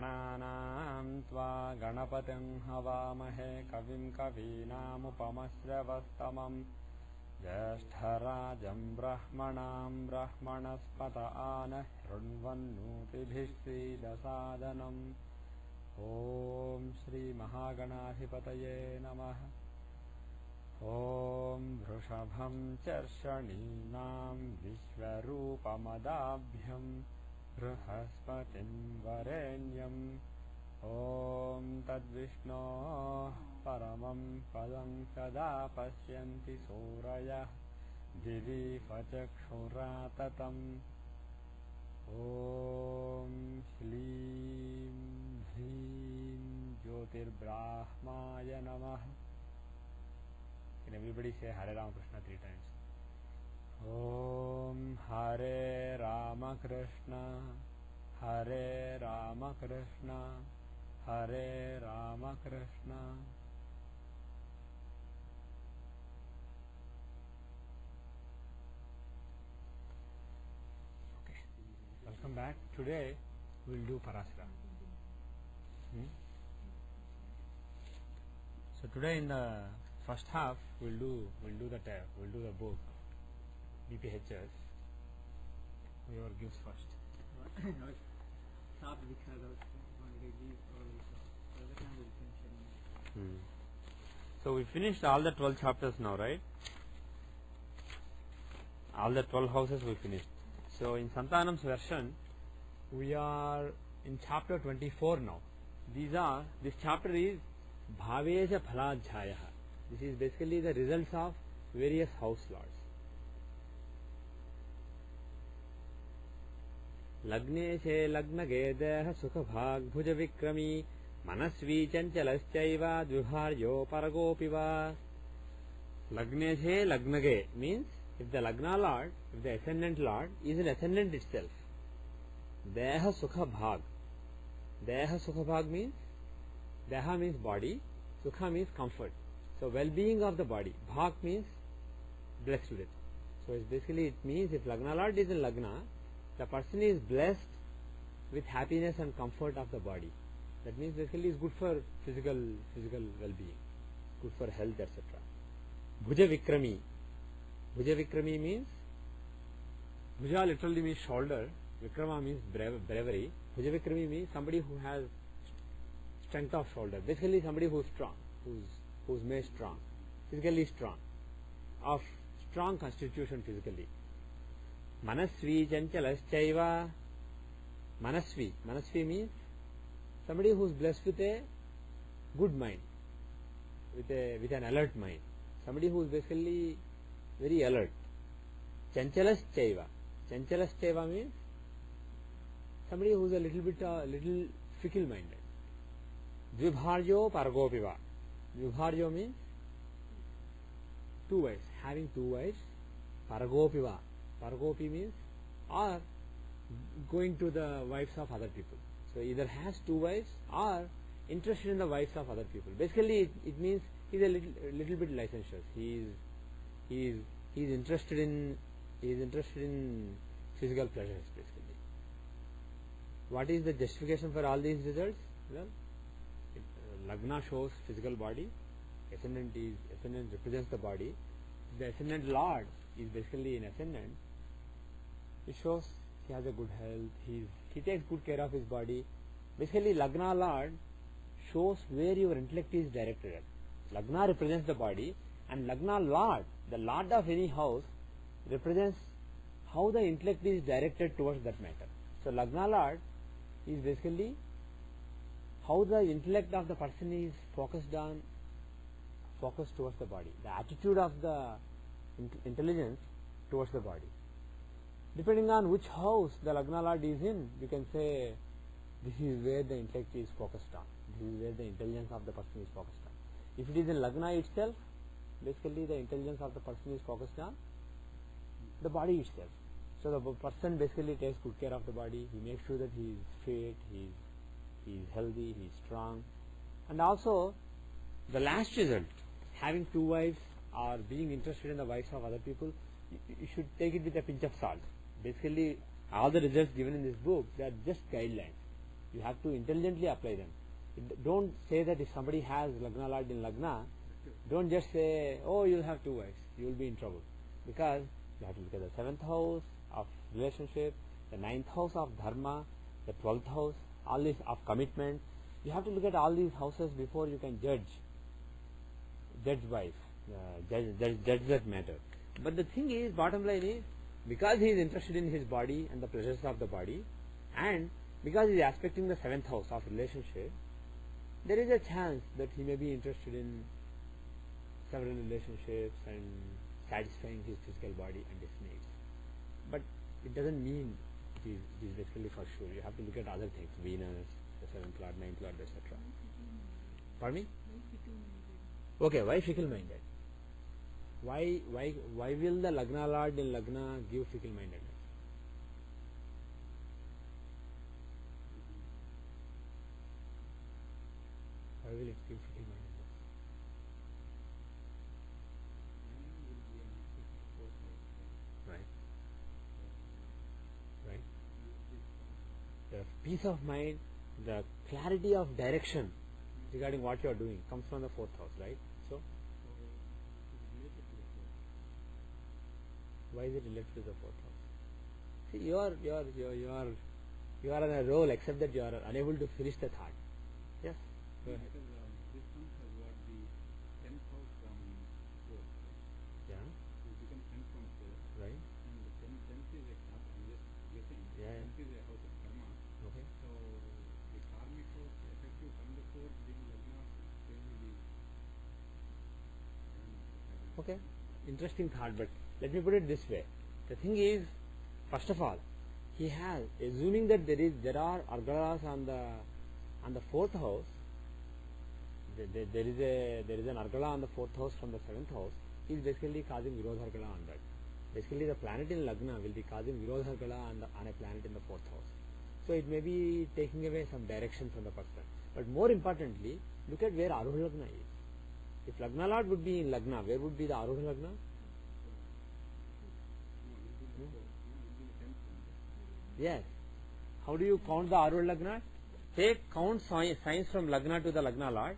गणानां त्वा गणपतिं हवामहे कविं कवीनामुपमश्रवस्तमम् ज्येष्ठराजं ब्रह्मणां ब्रह्मणस्पत आनः शृण्वन्नोतिभिः श्रीदसादनम्। ॐ श्रीमहागणाधिपतये नमः। ॐ वृषभं चर्षणीनां विश्वरूपमदाभ्यं बृहस्पतिं वरेण्यम्। ॐ तद्विष्णोः परमं पदं सदा पश्यन्ति सूरयः दिवि चक्षुराततम्। ॐ श्लीं ह्रीं ज्योतिर्ब्राह्माय नमः। Can everybody say Hare Ramakrishna 3 times? Om Hare Ramakrishna, Hare Ramakrishna, Hare Ramakrishna. Okay, welcome back. Today we will do Parasara. So today in the first half we'll do the book BPHS. Whoever gives first. So we finished all the 12 chapters now, right? All the 12 houses we finished. So in Santanam's version we are in chapter 24 now. This chapter is Bhaveja Phaladhyayah. This is basically the results of various house lords. Lagne se lagnage deha sukha bhag bhuja vikrami manasvi chanchalaschaiva dvibharyo paragopiva. Lagne se lagnage means if the lagna lord, if the ascendant lord is an ascendant itself. Deha sukha bhag. Deha sukha bhag means deha means body, sukha means comfort. So well-being of the body. Bhag means blessed with it. So it's basically it means if Lagna Lord is in Lagna, the person is blessed with happiness and comfort of the body. That means basically it's good for physical well-being, good for health, etc. Bhuja Vikrami. Bhuja Vikrami means Bhuja literally means shoulder. Vikrama means bravery. Bhuja Vikrami means somebody who has strength of shoulder. Basically somebody who is strong, who's made strong, physically strong, of strong constitution physically. Manasvi chanchalaschaiva. Manasvi means somebody who is blessed with a good mind, with an alert mind, somebody who is basically very alert. Chanchalaschaiva means somebody who is a little fickle minded. Dvibharyo paragopiva. Vibharyo means 2 wives, having 2 wives. Paragopiva. Paragopi means or going to the wives of other people. So either has 2 wives or interested in the wives of other people. Basically it means he is a little bit licentious. He is interested in physical pleasures basically. What is the justification for all these results? Well, Lagna shows physical body, ascendant represents the body. The ascendant lord is basically an ascendant. It shows he has a good health, he takes good care of his body. Basically Lagna lord shows where your intellect is directed at. Lagna represents the body and Lagna lord, the lord of any house, represents how the intellect is directed towards that matter. So Lagna lord is basically how the intellect of the person is focused towards the body, the attitude of the intelligence towards the body. Depending on which house the Lagna Lord is in, you can say this is where the intellect is focused on, this is where the intelligence of the person is focused on. If it is in Lagna itself, basically the intelligence of the person is focused on the body itself. So the person basically takes good care of the body, he makes sure that he is fit, he is healthy, he is strong. And also the last result, having 2 wives or being interested in the wives of other people, you should take it with a pinch of salt. Basically all the results given in this book, they are just guidelines. You have to intelligently apply them. Don't say that if somebody has Lagna Lord in Lagna, don't just say, oh, you'll have 2 wives. You will be in trouble. Because you have to look at the 7th house of relationship, the 9th house of dharma, the 12th house, all this of commitment. You have to look at all these houses before you can judge wife, judge that matter. But the thing is, bottom line is, because he is interested in his body and the pleasures of the body, and because he is aspecting the 7th house of relationship, there is a chance that he may be interested in several relationships and satisfying his physical body and his needs. But it doesn't mean it is basically for sure. You have to look at other things, Venus, the 7th Lord, 9th Lord, etc. Pardon me? Okay, why fickle-minded? Why will the Lagna Lord in Lagna give fickle-mindedness? Why will it give fickle-mindedness? Right. Right. The peace of mind, the clarity of direction regarding what you are doing comes from the 4th house, right? So, why is it related to the 4th house? See, you are on a roll, except that you are unable to finish the thought. Yes. Go ahead. Because this one has got the 10th house from 4th. Yeah. It becomes 10th from 4th. Right. And the 10th is a I'm just guessing. Yeah. 10th is a house of karma. Okay. So the karmic house effective from the 4th being Lagna will be. Okay. Interesting thought, but let me put it this way. The thing is, first of all, he has, assuming that there are argalas on the 4th house, there is an argala on the 4th house from the 7th house. He is basically causing virodha argala on that. Basically, the planet in Lagna will be causing virodha argala on a planet in the 4th house. So it may be taking away some direction from the person. But more importantly, look at where Arudha Lagna is. If Lagna Lord would be in Lagna, where would be the Arudha Lagna? Yes. How do you count the Arudha Lagna? Count signs from Lagna to the Lagna Lord.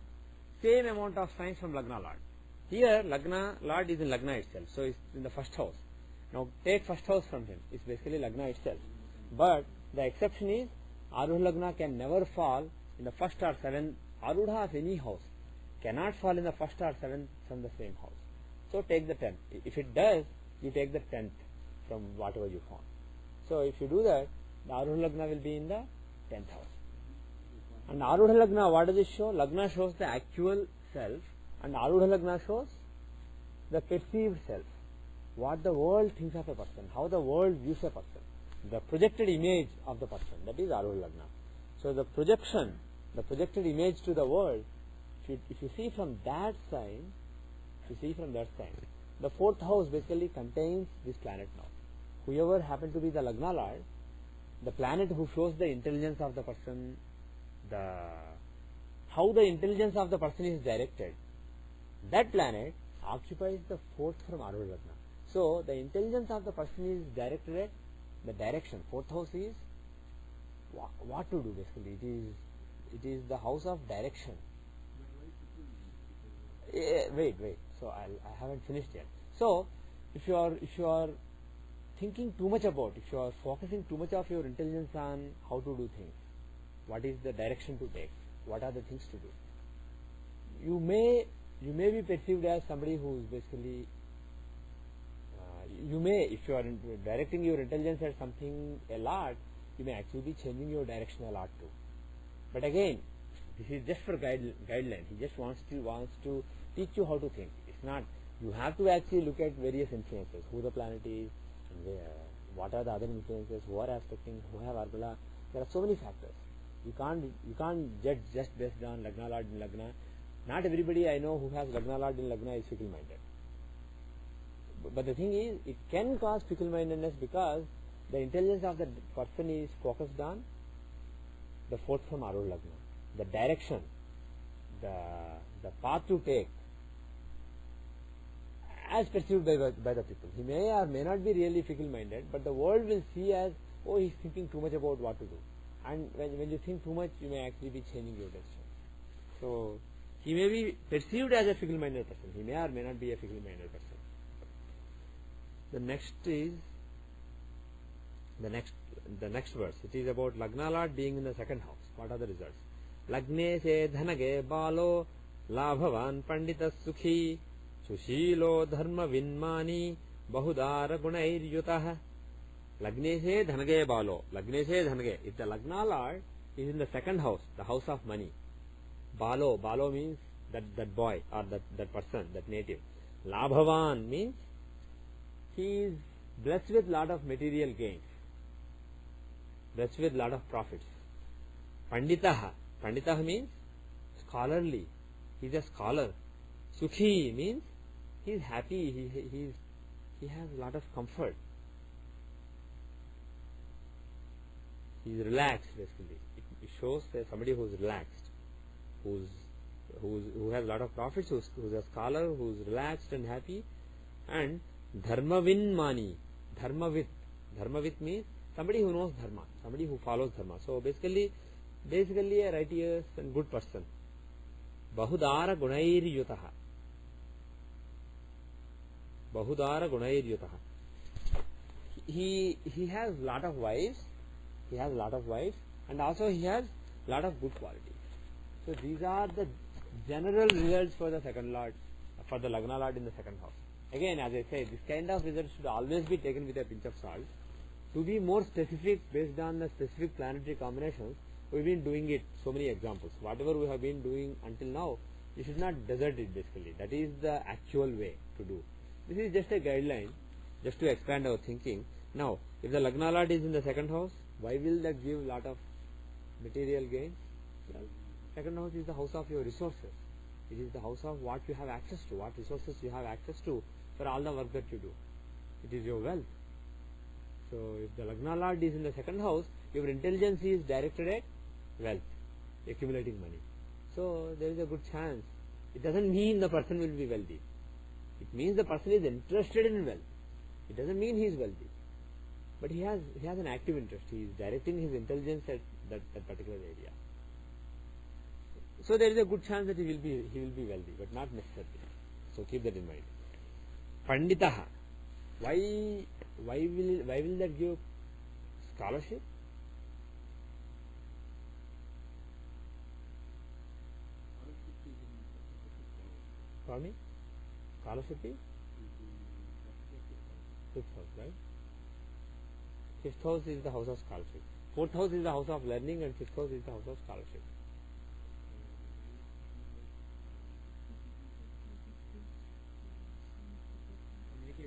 Same amount of signs from Lagna Lord. Here, Lagna Lord is in Lagna itself. So it's in the 1st house. Now take 1st house from him. It's basically Lagna itself. But the exception is, Arudha Lagna can never fall in the 1st or 7th. Arudha of any house cannot fall in the 1st or 7th from the same house. So take the 10th. If it does, you take the 10th from whatever you found. So if you do that, the Arudha Lagna will be in the 10th house. And Arudha Lagna, what does it show? Lagna shows the actual self, and Arudha Lagna shows the perceived self. What the world thinks of a person, how the world views a person, the projected image of the person, that is Arudha Lagna. So the projection, the projected image to the world, if you see from that sign, the 4th house basically contains this planet now. Whoever happened to be the Lagna Lord, the planet who shows the intelligence of the person, how the intelligence of the person is directed, that planet occupies the 4th from Arudha Lagna. So the intelligence of the person is directed at the direction. 4th house is what to do basically. It is the house of direction. Wait. So I haven't finished yet. So if you are thinking too much about, if you are focusing too much of your intelligence on how to do things, what is the direction to take, what are the things to do, you may be perceived as somebody who is basically you may, if you are directing your intelligence at something a lot, you may actually be changing your direction a lot too. But again, this is just for guideline. He just wants to teach you how to think. It's not, you have to actually look at various influences, who the planet is, and what are the other influences, who are aspecting, who have Argala. There are so many factors. You can't judge just based on Lagna Lord in Lagna. Not everybody I know who has Lagna Lord in Lagna is fickle-minded. But the thing is, it can cause fickle-mindedness because the intelligence of the person is focused on the 4th from Arudha Lagna, the direction, the path to take, as perceived by the people. He may or may not be really fickle-minded, but the world will see as, oh, he's thinking too much about what to do. and when you think too much, you may actually be changing your direction. So he may be perceived as a fickle-minded person. He may or may not be a fickle-minded person. The next is the next verse. It is about Lagna Lord being in the second house. What are the results? Lagne se dhanage balo labhavan pandita sukhi sushilo dharma vinmani bahudara gunair yutah. Lagne se dhanage balo. Lagne se dhanage. If the Lagna Lord is in the second house, the house of money. Balo. Balo means that boy or that person, that native. Labhavan means he is blessed with lot of material gains. Blessed with lot of profits. Panditaha. Panditaha means scholarly. He is a scholar. Sukhi means he is happy. He has a lot of comfort. He is relaxed basically. It shows that somebody who is relaxed, who has a lot of profits, who is a scholar, who is relaxed and happy, and dharmavin mani. Dharmavit means somebody who knows dharma, somebody who follows dharma. So basically a righteous and good person. Bahudara gunair yutaha. Bahudara gunair yutaha. He has lot of wives. He has lot of wives, and also he has lot of good qualities. So these are the general results for the second lord, for the Lagna Lord in the second house. Again, as I say, this kind of results should always be taken with a pinch of salt. To be more specific, based on the specific planetary combinations, we've been doing it, so many examples. Whatever we have been doing until now, you should not desert it basically. That is the actual way to do. This is just a guideline, just to expand our thinking. Now, if the Lagna Lord is in the second house, why will that give lot of material gains? Well, second house is the house of your resources. It is the house of what you have access to, what resources you have access to for all the work that you do. It is your wealth. So if the Lagna Lord is in the second house, your intelligence is directed at wealth, accumulating money. So there is a good chance. It doesn't mean the person will be wealthy. It means the person is interested in wealth. It doesn't mean he is wealthy. But he has an active interest. He is directing his intelligence at that particular area. So there is a good chance that he will be wealthy, but not necessarily. So keep that in mind. Panditaha. Why will that give scholarship? For me? Scholarship is? Fifth house, right? Fifth house is the house of scholarship. Fourth house is the house of learning, and fifth house is the house of scholarship.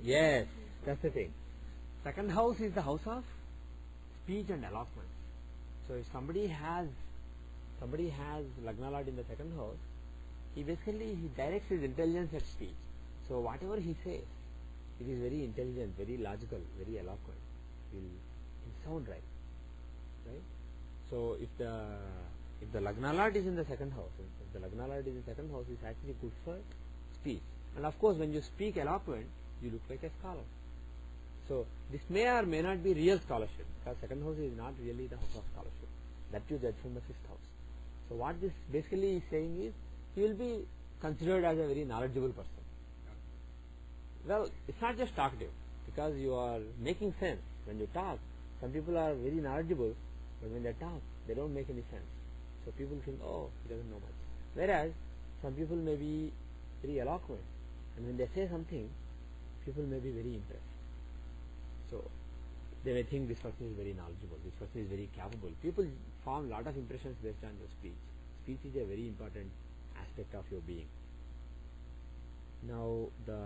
Yes, that's the thing. Second house is the house of speech and eloquence. So if somebody has Lagna Lord in the second house, he directs his intelligence at speech. So whatever he says, it is very intelligent, very logical, very eloquent. He'll sound right. So if the Lagna Lord is in the second house, it's actually good for speech. And of course, when you speak eloquent, you look like a scholar. So this may or may not be real scholarship, because second house is not really the house of scholarship. That you judge from the fifth house. So what this basically is saying is, he will be considered as a very knowledgeable person. Well, it's not just talkative, because you are making sense. When you talk, some people are very knowledgeable, but when they talk, they don't make any sense. So people think, oh, he doesn't know much. Whereas, some people may be very eloquent, and when they say something, people may be very impressed. So, they may think this person is very knowledgeable, this person is very capable. People form a lot of impressions based on your speech. Speech is a very important aspect of your being. Now, the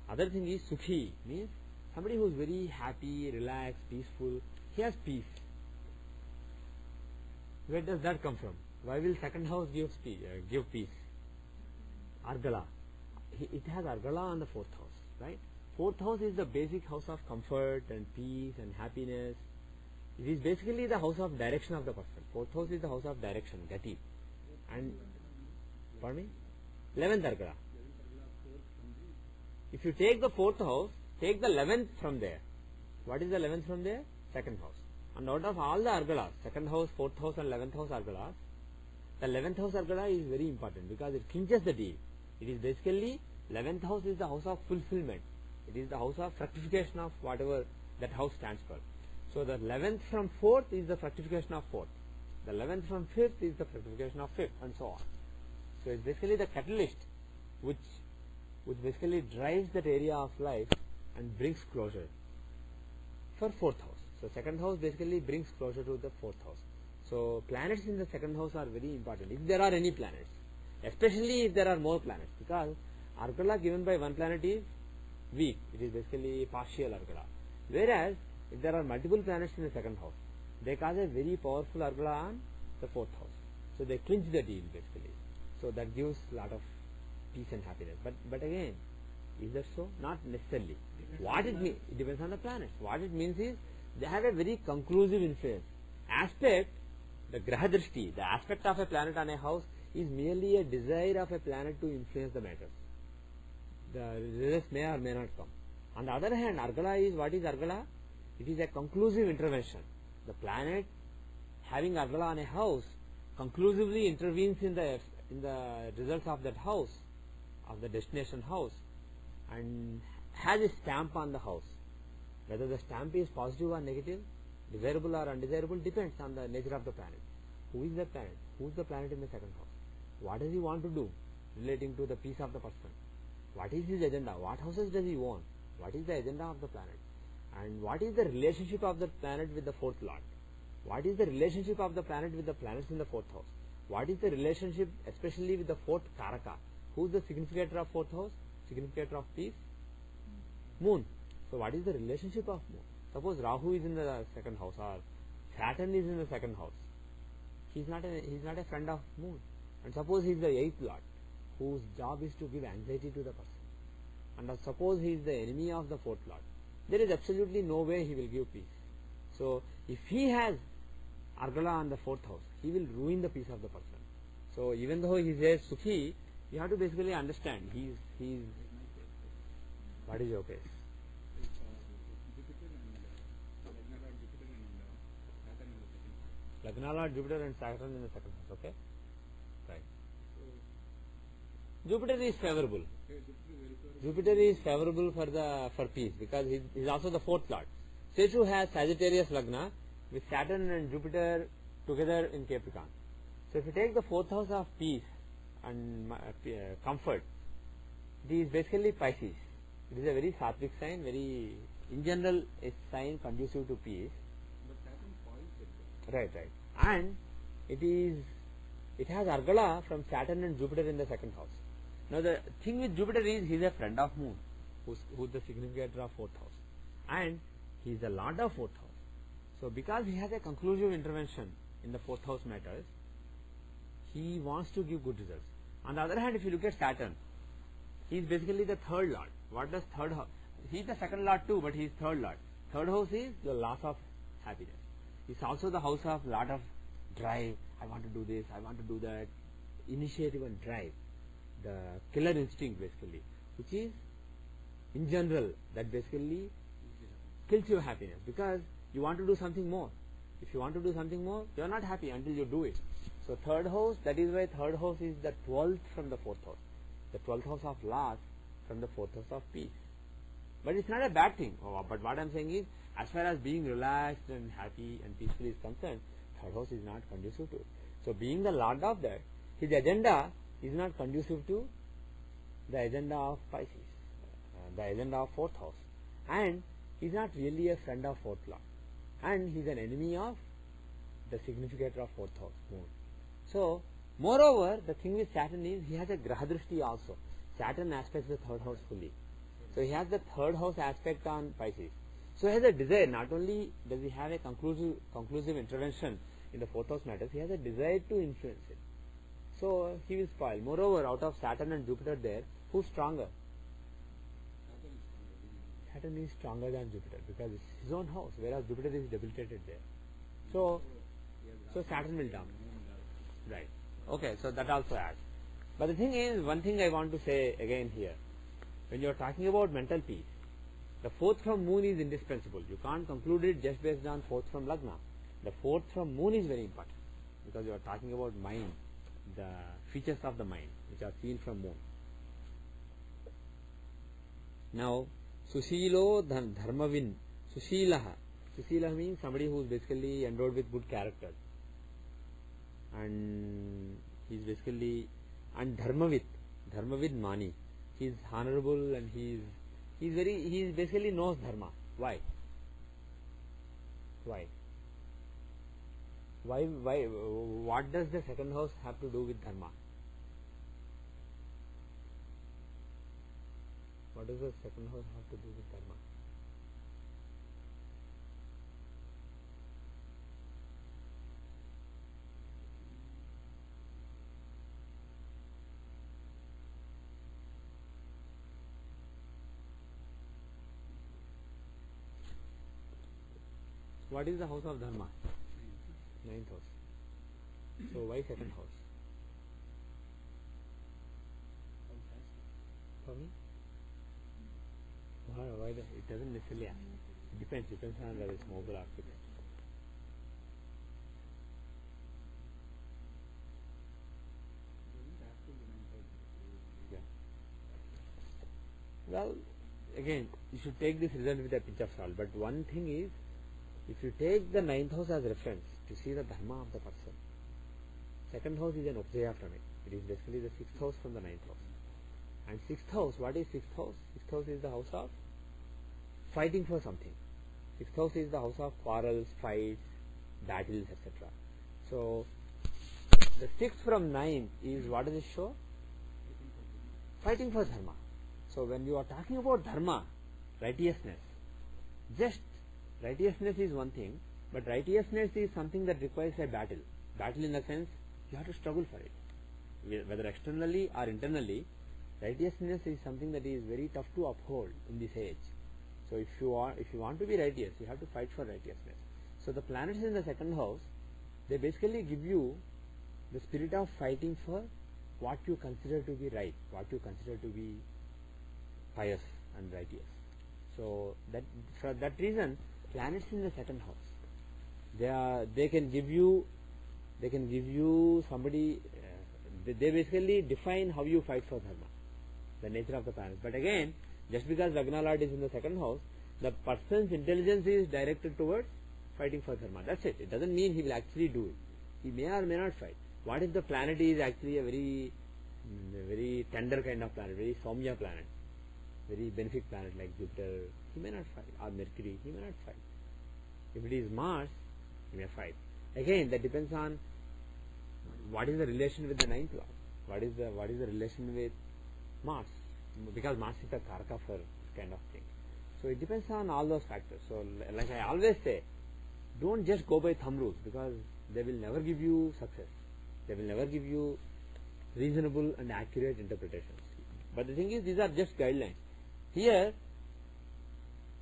other thing is Sukhi, means somebody who is very happy, relaxed, peaceful. He has peace. Where does that come from? Why will second house give peace? Argala. It has Argala on the fourth house, right? Fourth house is the basic house of comfort and peace and happiness. It is basically the house of direction of the person. Fourth house is the house of direction, Gati. And, pardon me? 11th Argala. If you take the fourth house, take the 11th from there. What is the 11th from there? Second house. And out of all the argalas, second house, fourth house and 11th house argalas, the 11th house argala is very important because it clinches the deal. It is basically, 11th house is the house of fulfillment. It is the house of fructification of whatever that house stands for. So the 11th from 4th is the fructification of 4th. The 11th from 5th is the fructification of 5th, and so on. So it's basically the catalyst which basically drives that area of life and brings closure for 4th house. So second house basically brings closure to the 4th house. So planets in the second house are very important, if there are any planets, especially if there are more planets, because argala given by one planet is weak, it is basically partial argala. Whereas if there are multiple planets in the second house, they cause a very powerful argala on the 4th house. So they clinch the deal basically. So that gives a lot of peace and happiness. But again, is that so? Not necessarily. What it means, it depends on the planets. What it means is they have a very conclusive influence. Aspect, the graha drishti, the aspect of a planet on a house is merely a desire of a planet to influence the matters. The results may or may not come. On the other hand, argala is, what is argala? It is a conclusive intervention. The planet having argala on a house conclusively intervenes in the results of that house, of the destination house, and has a stamp on the house. Whether the stamp is positive or negative, desirable or undesirable, depends on the nature of the planet. Who is the planet? Who is the planet in the second house? What does he want to do relating to the peace of the person? What is his agenda? What houses does he own? What is the agenda of the planet? And what is the relationship of the planet with the 4th lord? What is the relationship of the planet with the planets in the 4th house? What is the relationship especially with the 4th karaka? Who is the significator of 4th house? Significator of peace? Moon. So what is the relationship of moon? Suppose Rahu is in the second house or Saturn is in the second house. He is not a friend of moon. And suppose he is the 8th lord, whose job is to give anxiety to the person. And suppose he is the enemy of the 4th lord. There is absolutely no way he will give peace. So if he has argala on the 4th house, he will ruin the peace of the person. So even though he says Sukhi, you have to basically understand he is what is your case? Lagna Lord Jupiter and Saturn in the second house, okay? Right. Jupiter is favorable. Jupiter is favorable for peace because he is also the 4th lord. Setu has Sagittarius Lagna with Saturn and Jupiter together in Capricorn. So if you take the 4th house of peace and comfort, it is basically Pisces. It is a very sattvic sign, very, in general, a sign conducive to peace. But Saturn spoils it. Right. And it has argala from Saturn and Jupiter in the second house. Now the thing with Jupiter is he is a friend of moon, who is the significator of 4th house, and he is the lord of 4th house. So because he has a conclusive intervention in the 4th house matters, he wants to give good results. On the other hand, if you look at Saturn, he is basically the 3rd lord. What does 3rd house? He is the 2nd lord too, but he is 3rd lord. 3rd house is the loss of happiness. It is also the house of lot of drive. I want to do this, I want to do that. Initiative and drive. The killer instinct basically, which is in general that basically kills your happiness because you want to do something more. If you want to do something more, you are not happy until you do it. So 3rd house, that is why 3rd house is the 12th from the 4th house. The 12th house of loss from the 4th house of peace. But it's not a bad thing. But what I am saying is, as far as being relaxed and happy and peaceful is concerned, 3rd house is not conducive to it. So being the lord of that, his agenda is not conducive to the agenda of Pisces, the agenda of 4th house. And he is not really a friend of 4th lord. And he is an enemy of the significator of 4th house, moon. So, moreover, the thing with Saturn is he has a graha drishti also. Saturn aspects the 3rd house fully. So he has the 3rd house aspect on Pisces. So he has a desire, not only does he have a conclusive intervention in the 4th house matters, he has a desire to influence it. So he will spoil. Moreover, out of Saturn and Jupiter there, who's stronger? Saturn is stronger than Jupiter because it's his own house, whereas Jupiter is debilitated there. So Saturn will dominate. Right. Okay, so that also adds. But the thing is, one thing I want to say again here, when you are talking about mental peace, The fourth from moon is indispensable. You can't conclude it just based on fourth from lagna. The fourth from moon is very important because you are talking about mind, the features of the mind which are seen from moon. Now, Sushilo Dharmavin. Sushilaha. Sushila means somebody who is basically endowed with good character. And he is basically, and Dharmavid Mani. He is honorable and he basically knows Dharma. Why? What does the second house have to do with Dharma? What does the second house have to do with Dharma? What is the house of Dharma? Ninth house. So why second house? For me? Why it doesn't necessarily ask. It depends on whether it's mobile or fixed. Yeah. Well, again, you should take this result with a pinch of salt. But one thing is, if you take the ninth house as reference to see the dharma of the person, second house is an upjaya from it. It is basically the sixth house from the ninth house. And sixth house, what is sixth house? Sixth house is the house of fighting for something. Sixth house is the house of quarrels, fights, battles, etc. So, the sixth from ninth is, what does it show? Fighting for dharma. So, when you are talking about dharma, righteousness, just righteousness is one thing, but righteousness is something that requires a battle. Battle in the sense, you have to struggle for it. Whether externally or internally, righteousness is something that is very tough to uphold in this age. So if you want to be righteous, you have to fight for righteousness. So the planets in the second house, they basically give you the spirit of fighting for what you consider to be right, what you consider to be pious and righteous. So that for that reason, planets in the second house, they can give you somebody. They basically define how you fight for dharma, the nature of the planet. But again, just because Lagna Lord is in the second house, the person's intelligence is directed towards fighting for dharma. That's it. It doesn't mean he will actually do it. He may or may not fight. What if the planet is actually a very tender kind of planet, very Soumya planet, very benefic planet like Jupiter? He may not fight. Or Mercury, he may not fight. If it is Mars, he may fight. Again, that depends on what is the relation with the ninth lord. What is the relation with Mars? Because Mars is a karaka for kind of thing. So it depends on all those factors. So like I always say, don't just go by thumb rules, because they will never give you success. They will never give you reasonable and accurate interpretations. But the thing is, these are just guidelines. Here,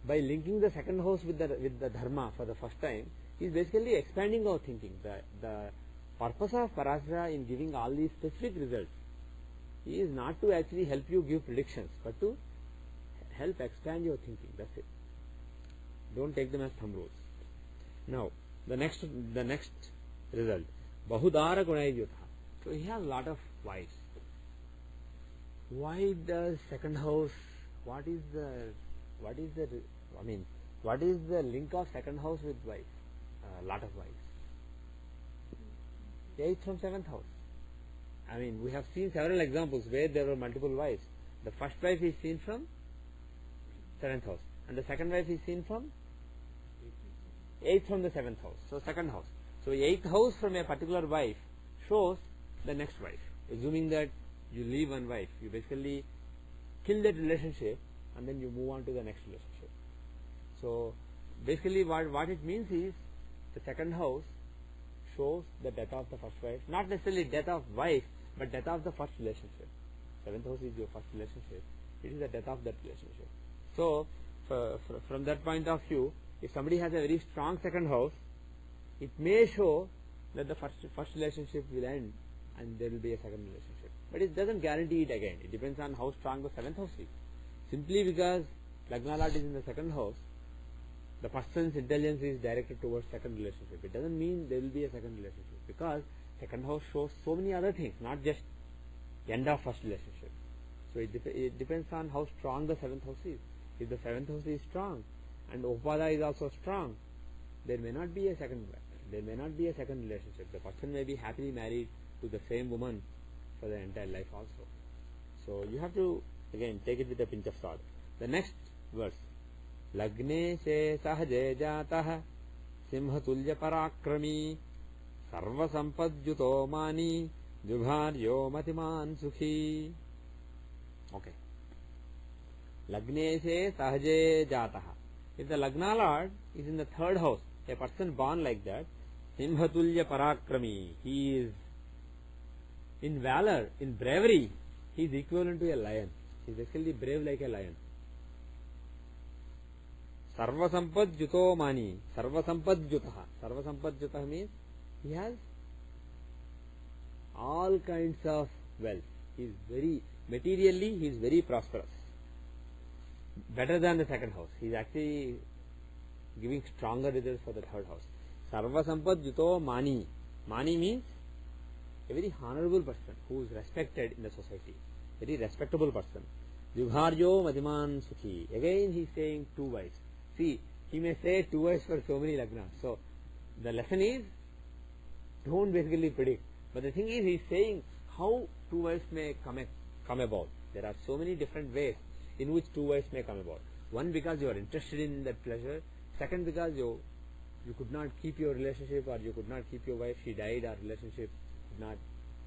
by linking the second house with the dharma for the first time, he is basically expanding our thinking. The purpose of Parashara in giving all these specific results is not to actually help you give predictions, but to help expand your thinking. That's it. Don't take them as thumb rules. Now, the next result, Bahudara Gunayuta. So he has a lot of wives. Why does second house? What is the link of second house with wife? Lot of wives. 8th from 7th house. I mean, we have seen several examples where there were multiple wives. The first wife is seen from 7th house, and the second wife is seen from 8th from the 7th house. So second house. So 8th house from a particular wife shows the next wife. Assuming that you leave one wife, you basically kill that relationship and then you move on to the next relationship. So basically what it means is, the second house shows the death of the first wife. Not necessarily death of wife, but death of the first relationship. 7th house is your first relationship. It is the death of that relationship. So from that point of view, if somebody has a very strong second house, it may show that the first relationship will end and there will be a second relationship. But it doesn't guarantee it again. It depends on how strong the 7th house is. Simply because Lagna Lord is in the second house, the person's intelligence is directed towards second relationship. It doesn't mean there will be a second relationship, because second house shows so many other things, not just end of first relationship. So it depends on how strong the seventh house is. If the seventh house is strong and Upada is also strong, there may not be a second relationship. The person may be happily married to the same woman for the entire life also. So you have to again take it with a pinch of salt. The next verse, Lagne se sahaje jatah simhatulya parakrami sarva sampadjuto mani jubharyo matiman sukhi. Okay. Lagne se sahaje jatah. If the Lagna Lord is in the third house, a person born like that, simhatulya parakrami, he is in valor, in bravery, he is equivalent to a lion. He is actually brave like a lion. Sarva sampad juto mani. Sarva sampad jutaha. Sarva sampad jutaha means he has all kinds of wealth. He is very, materially he is very prosperous. Better than the second house. He is actually giving stronger results for the third house. Sarva sampad juto mani. Mani means a very honorable person who is respected in the society. Very respectable person. Jubharyo matiman sukhi. Again he is saying two wives. See, he may say two wives for so many lagnas. So the lesson is, don't basically predict. But the thing is, he is saying how two wives may come about. There are so many different ways in which two wives may come about. One, because you are interested in that pleasure. Second, because you could not keep your relationship, or you could not keep your wife, she died, or relationship did not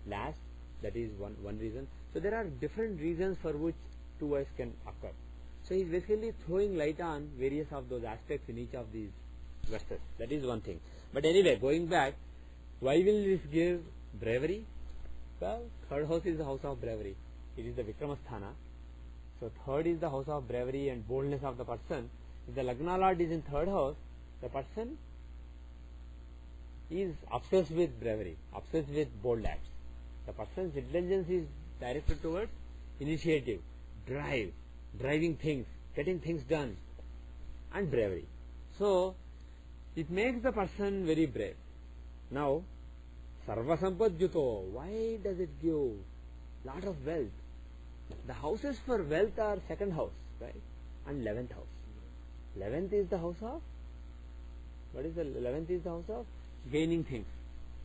last. That is one reason. So there are different reasons for which two wives can occur. So he is basically throwing light on various of those aspects in each of these verses. That is one thing. But anyway, going back, why will this give bravery? Well, third house is the house of bravery. It is the Vikramasthana. So third is the house of bravery and boldness of the person. If the Lagna Lord is in third house, the person is obsessed with bravery, obsessed with bold acts. The person's intelligence is directed towards initiative, drive, driving things, getting things done, and bravery. So it makes the person very brave. Now, Sarva Sampad Juto, why does it give lot of wealth? The houses for wealth are second house, right? And 11th house. 11th is the house of, what is the 11th is the house of gaining things,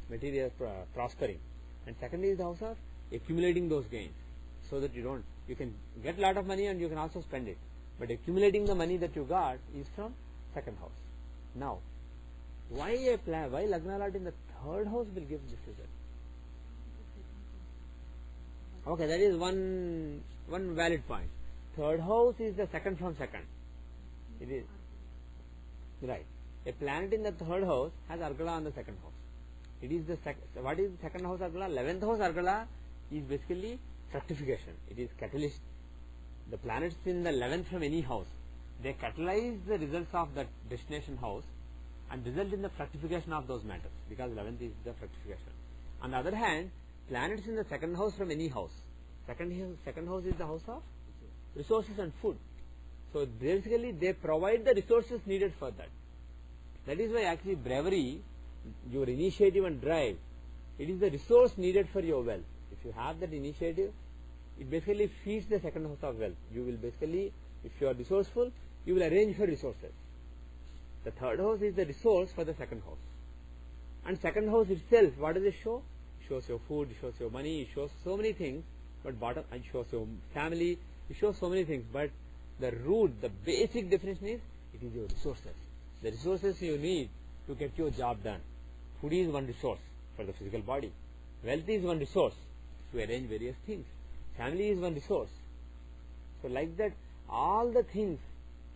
material prospering. And second is the house of accumulating those gains, so that you can get lot of money and you can also spend it. But accumulating the money that you got is from second house. Now, why Lagna Lord in the third house will give this result? Okay, that is one valid point. Third house is the second from second. It is right. A planet in the third house has Argala on the second house. It is the what is the second house Argala? 11th house Argala is basically fructification. It is catalyst. The planets in the 11th from any house, they catalyze the results of that destination house and result in the fructification of those matters, because 11th is the fructification. On the other hand, planets in the second house from any house, second house is the house of resources and food. So basically they provide the resources needed for that. That is why actually bravery, your initiative and drive, it is the resource needed for your wealth. If you have that initiative, it basically feeds the second house of wealth. You will basically, if you are resourceful, you will arrange for resources. The third house is the resource for the second house. And second house itself, what does it show? It shows your food, it shows your money, it shows so many things, but it shows your family, it shows so many things, but the root, the basic definition is, it is your resources. The resources you need to get your job done. Food is one resource for the physical body. Wealth is one resource to arrange various things. Family is one resource. So like that, all the things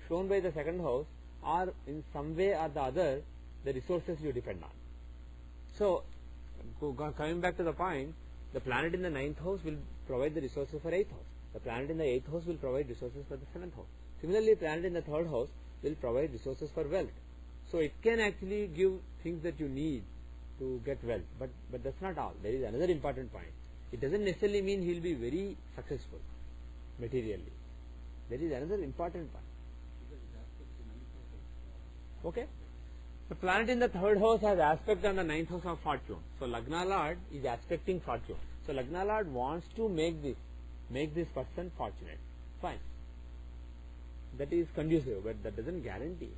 shown by the second house are in some way or the other the resources you depend on. So coming back to the point, the planet in the 9th house will provide the resources for 8th house. The planet in the 8th house will provide resources for the 7th house. Similarly, planet in the 3rd house will provide resources for wealth. So it can actually give things that you need to get wealth. But that's not all. There is another important point. It doesn't necessarily mean he will be very successful materially. There is another important point. Okay? The planet in the third house has aspect on the ninth house of fortune. So Lagna Lord is aspecting fortune. So Lagna Lord wants to make this person fortunate. Fine. That is conducive, but that doesn't guarantee.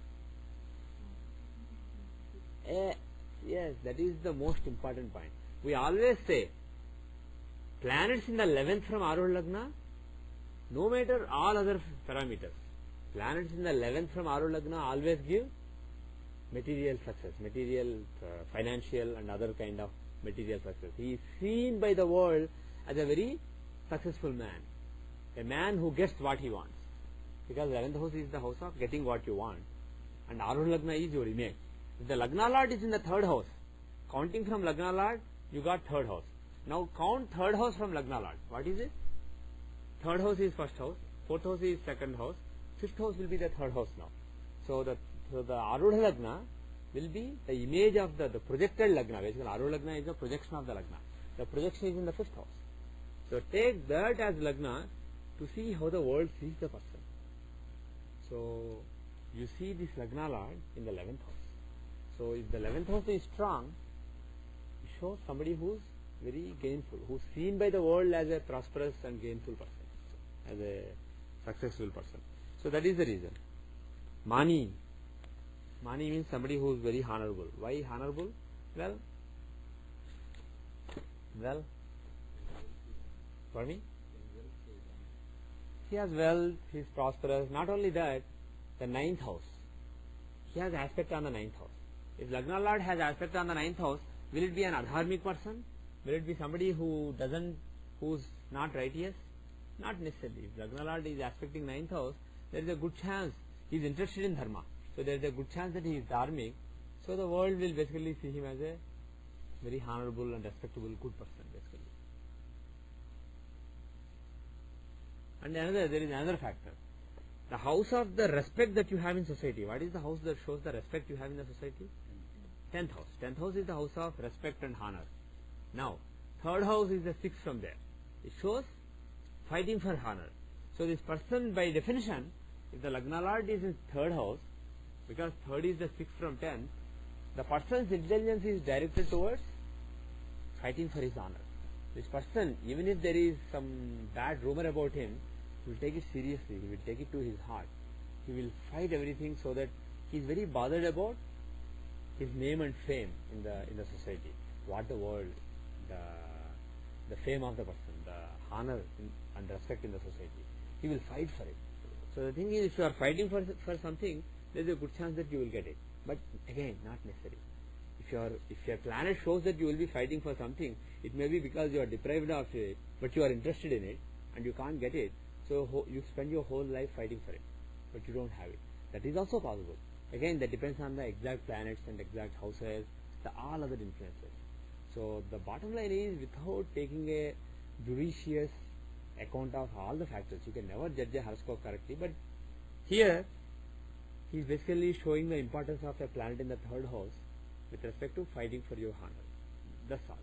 Yes, that is the most important point. We always say, planets in the 11th from Arul Lagna, no matter all other parameters, planets in the 11th from Arul Lagna always give material success, material, financial and other kind of material success. He is seen by the world as a very successful man, a man who gets what he wants. Because 11th house is the house of getting what you want, and Arul Lagna is your image. If the Lagna Lord is in the third house, counting from Lagna Lord, you got third house. Now count third house from Lagna Lord. What is it? Third house is first house, fourth house is second house, fifth house will be the third house now. So the Arudha Lagna will be the image of the projected Lagna. Basically, Arudha Lagna is the projection of the Lagna. The projection is in the fifth house. So take that as Lagna to see how the world sees the person. So you see this Lagna Lord in the 11th house. So if the 11th house is strong, it shows somebody who is very gainful, who is seen by the world as a prosperous and gainful person, as a successful person. So that is the reason. Mani means somebody who is very honorable. Why honorable? Well, for me, he has wealth, he is prosperous. Not only that, the 9th house, he has aspect on the 9th house. If Lagna Lord has aspect on the 9th house, will it be an adharmic person? Will it be somebody who is not righteous? Not necessarily. If Lagna Lord is aspecting 9th house, there is a good chance he is interested in dharma. So there is a good chance that he is dharmic. So the world will basically see him as a very honorable and respectable good person, basically. And there is another factor. The house of the respect that you have in society. What is the house that shows the respect you have in the society? 10th house. 10th house is the house of respect and honor. Now, third house is the 6th from there. It shows fighting for honor. So this person, by definition, if the Lagna Lord is in third house, because third is the 6th from 10th, the person's intelligence is directed towards fighting for his honor. This person, even if there is some bad rumor about him, he will take it seriously, he will take it to his heart. He will fight everything so that he is very bothered about his name and fame in the society. What the world, the fame of the person, the honor and respect in the society. He will fight for it. So the thing is, if you are fighting for something, there is a good chance that you will get it. But again, not necessary. If your planet shows that you will be fighting for something, it may be because you are deprived of it, but you are interested in it and you can't get it. So you spend your whole life fighting for it, but you don't have it. That is also possible. Again, that depends on the exact planets and exact houses, all other influences. So the bottom line is, without taking a judicious account of all the factors, you can never judge a horoscope correctly. But here, he is basically showing the importance of a planet in the third house with respect to fighting for your honor. That's all.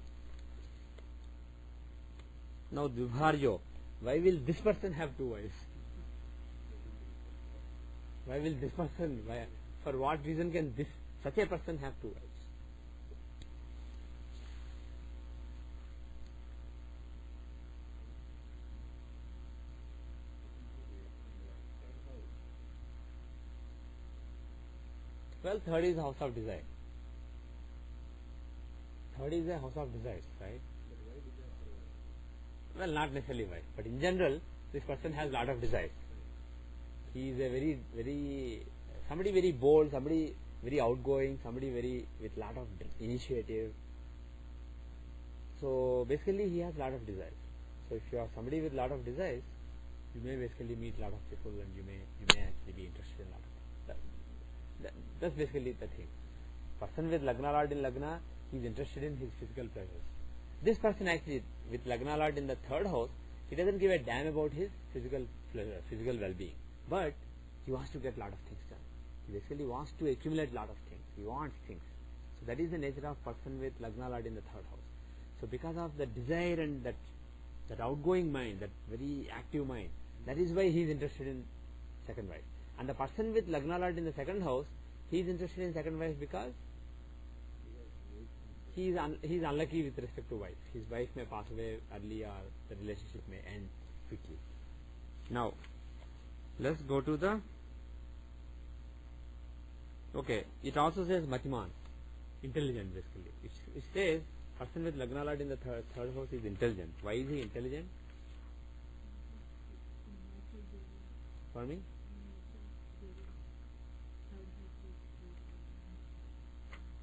Now, Dvibharyo, why will this person have two wives? Why will this person, for what reason can such a person have two wives? Well, third is the house of desire. Third is a house of desires, right? Well, not necessarily why, but in general, this person has lot of desires. He is a somebody very bold, somebody very outgoing, somebody with lot of initiative. So basically, he has lot of desires. So if you are somebody with lot of desires, you may basically meet lot of people, and you may actually be interested in lot of them. That's basically the thing. Person with Lagna Lord in Lagna, he is interested in his physical pleasures. This person actually, with Lagna Lord in the third house, he doesn't give a damn about his physical pleasure, physical well-being. But he wants to get lot of things done. He basically wants to accumulate lot of things. He wants things. So that is the nature of person with Lagna Lord in the third house. So because of the desire and that outgoing mind, that very active mind, that is why he is interested in second wife. And the person with Lagna Lord in the second house, He is interested in second wife because he is unlucky with respect to wife. His wife may pass away early or the relationship may end quickly. Now, let's go to the... Okay, it also says Matiman, intelligent basically. It says person with Lagna Lord in the third house is intelligent. Why is he intelligent? For me?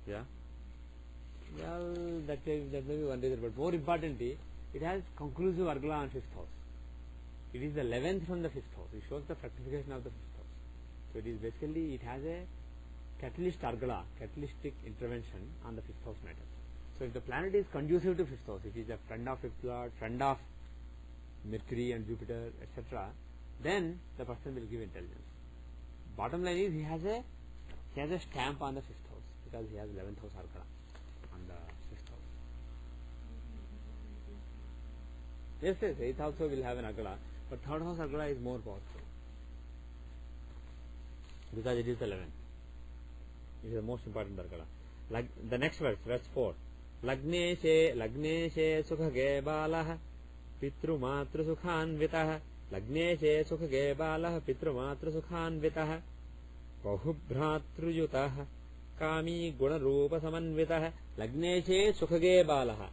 Yeah. Well, that may be one reason, but more importantly, it has conclusive Argala on 5th house. It is the 11th from the 5th house. It shows the fructification of the 5th house. So it is basically, it has a catalyst Argala, catalytic intervention on the 5th house matter. So if the planet is conducive to 5th house, it is a friend of 5th lord, friend of Mercury and Jupiter, etc., then the person will give intelligence. Bottom line is he has a stamp on the 5th house because he has 11th house Argala on the 5th house. Yes, 8th also will have an Argala, but 3rd house Argala is more powerful because it is the 11th. It is the most important Argala. Like the next verse 4. Lagneshe sukhage balah pitru matru sukhanvitah. Lagneshe sukhage balah pitru matru sukhanvitah. Bahubhratruyutah kami guna rupa samanvitah. Lagneshe sukhage balah.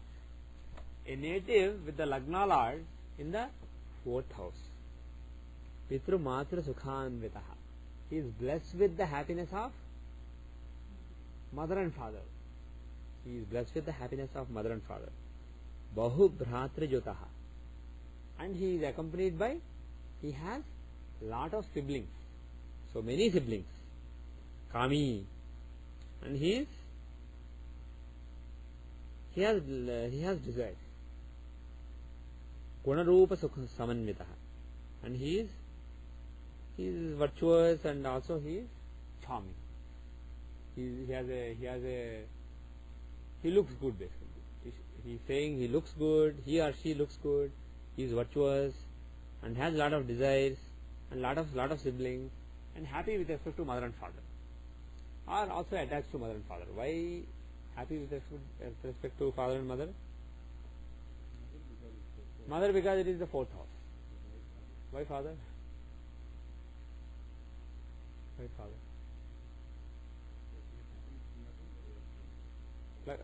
A native with the Lagna Lord in the 4th house. Pitru matru sukhanvitah. He is blessed with the happiness of mother and father. He is blessed with the happiness of mother and father. Bahu bhratra jotaha. And he is accompanied by, he has lot of siblings. So many siblings. Kami. And he has desires. Gunarupa samanvitaha. And he is virtuous and also he is charming. He looks good basically. He is saying he looks good, he or she looks good, he is virtuous and has lot of desires and lot of siblings and happy with respect to mother and father. Or also attached to mother and father. Why happy with respect to father and mother? Mother because it is the 4th house. Why father? Why father?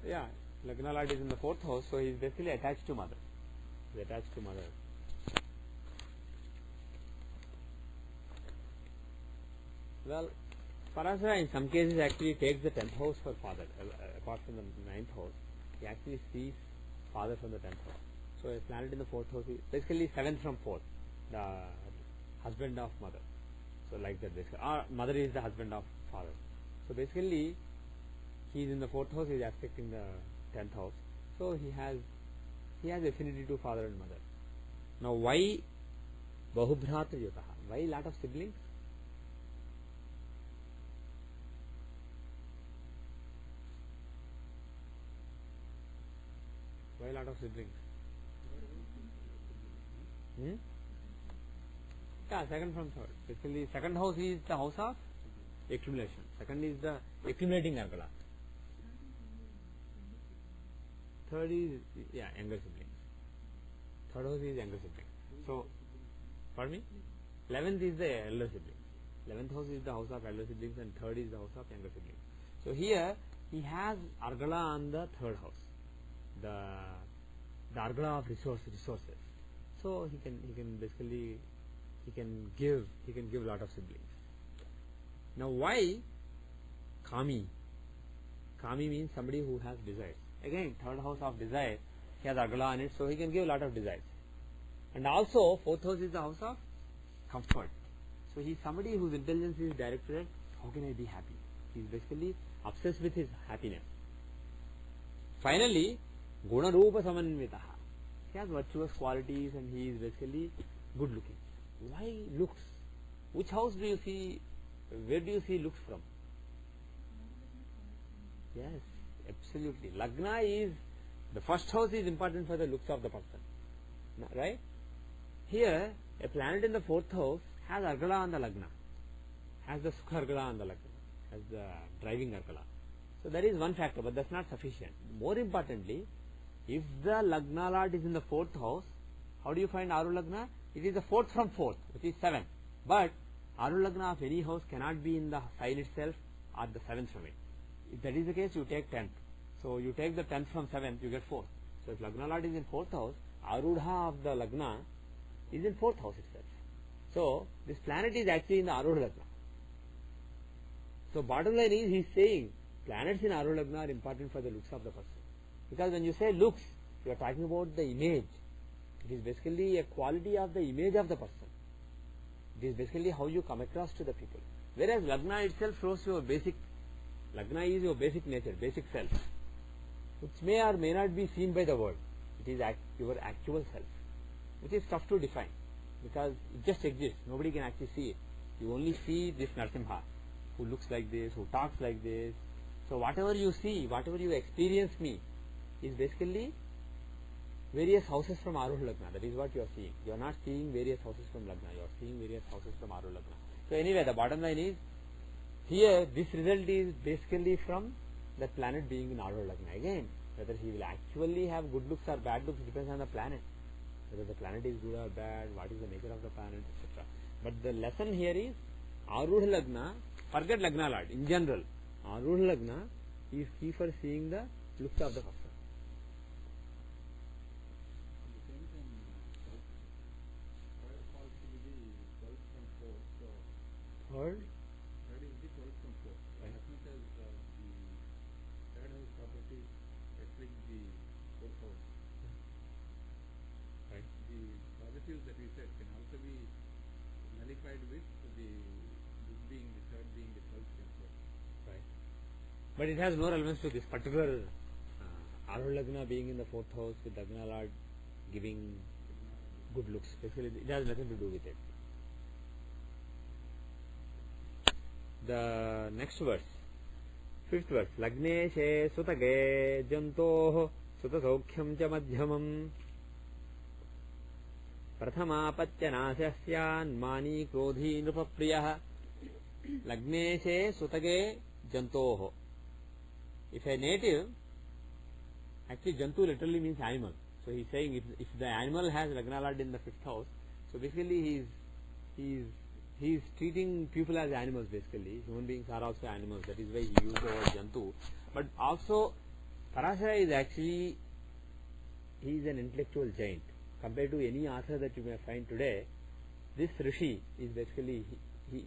Yeah, Lagna Lord is in the 4th house, so he is basically attached to mother. He is attached to mother. Well, Parasara in some cases actually takes the 10th house for father, apart from the 9th house. He actually sees father from the 10th house. So a planet in the 4th house is basically 7th from 4th, the husband of mother. So like that basically. Or mother is the husband of father. So basically, he is in the 4th house, he is aspecting the 10th house. So he has affinity to father and mother. Now why Bahubhrata Yotaha? Why lot of siblings? Why lot of siblings? Yeah, 2nd from 3rd. Basically, 2nd house is the house of accumulation. 2nd is the accumulating Argala. 3rd is, younger siblings. 3rd house is younger siblings. So, pardon me? 11th is the elder siblings. 11th house is the house of elder siblings and 3rd is the house of younger siblings. So here, he has Argala on the 3rd house. The Argala of resources. So he can basically give lot of siblings. Now why Kami? Kami means somebody who has desires. Again, 3rd house of desire, he has Argala on it, so he can give lot of desires. And also 4th house is the house of comfort. So he is somebody whose intelligence is directed at how can I be happy. He is basically obsessed with his happiness. Finally, Guna Rupa Samanvitaha. He has virtuous qualities and he is basically good looking. Why looks? Which house do you see? Where do you see looks from? Yes, absolutely. Lagna is, the 1st house is important for the looks of the person. Right? Here, a planet in the 4th house has Argala on the Lagna. Has the Sukha Argala on the Lagna. as the driving Arkala. So that is one factor, but that's not sufficient. More importantly, if the Lagna Lord is in the 4th house, how do you find Aru Lagna? It is the 4th from 4th, which is 7. But Aru Lagna of any house cannot be in the sign itself or the 7th from it. If that is the case, you take 10th. So you take the 10th from 7th, you get 4th. So if Lagna Lord is in 4th house, Arudha of the Lagna is in 4th house itself. So this planet is actually in the Arudha Lagna. So bottom line is, he is saying planets in Arudha Lagna are important for the looks of the person. Because when you say looks, you are talking about the image. It is basically a quality of the image of the person. It is basically how you come across to the people. Whereas Lagna itself shows your basic, Lagna is your basic nature, basic self, which may or may not be seen by the world. It is your actual self, which is tough to define because it just exists. Nobody can actually see it. You only see this Narsimha, who looks like this, who talks like this. So whatever you see, whatever you experience me, is basically various houses from Arudha Lagna. That is what you are seeing. You are not seeing various houses from Lagna. You are seeing various houses from Arudha Lagna. So anyway, the bottom line is, here this result is basically from that planet being in Arudha Lagna. Again, whether he will actually have good looks or bad looks depends on the planet. Whether the planet is good or bad, what is the nature of the planet, etc. But the lesson here is, Arudha Lagna, forget Lagna Lord, in general, Arudha Lagna is key for seeing the looks of the person. At the same time, third falls to be the 12th from 4th. So Third? third is the 12th from 4th. So Right. as much as the third house property reflects the 4th house, Right. the positives that we said can also be nullified with the this being the third being the 12th from 4th. Right. But it has no relevance to this particular Arudha Lagna being in the 4th house with Lagna Lord giving good looks. Basically, it has nothing to do with it. The next verse, 5th verse, Lagne she sutage jantoh sutasokhyam cha madhyamam prathama patyanasyan mani krodhi nrupapriyah. Lagne she sutage jantoh. If a native, actually Jantu literally means animal. So he is saying if the animal has Lagna Lord in the 5th house, so basically he is treating people as animals basically. Human beings are also animals. That is why he used the word Jantu. But also Parashara is actually, he is an intellectual giant. Compared to any author that you may find today, this Rishi is basically, he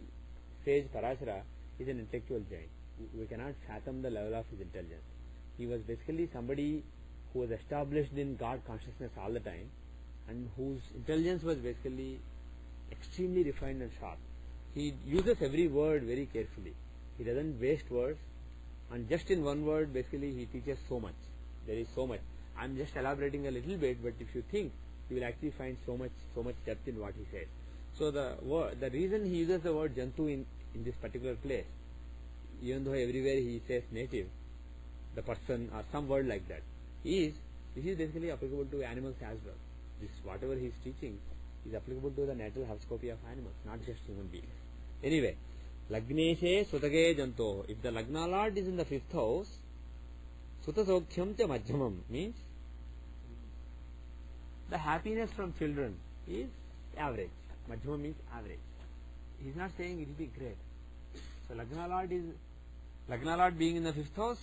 sage Parashara is an intellectual giant. We cannot fathom the level of his intelligence. He was basically somebody who was established in God consciousness all the time and whose intelligence was basically extremely refined and sharp. He uses every word very carefully. He doesn't waste words, and just in one word basically he teaches so much. There is so much. I am just elaborating a little bit, but if you think, you will actually find so much depth in what he says. So the reason he uses the word Jantu in this particular place, even though everywhere he says native, the person or some word like that, this is basically applicable to animals as well. This whatever he is teaching is applicable to the natural horoscopy of animals, not just human beings. Anyway, Lagneshe Sutage Janto. If the Lagna Lord is in the 5th house, Sutasokhyam cha Madhyamam means the happiness from children is average. Madhyamam means average. He is not saying it will be great. So Lagna Lord being in the 5th house,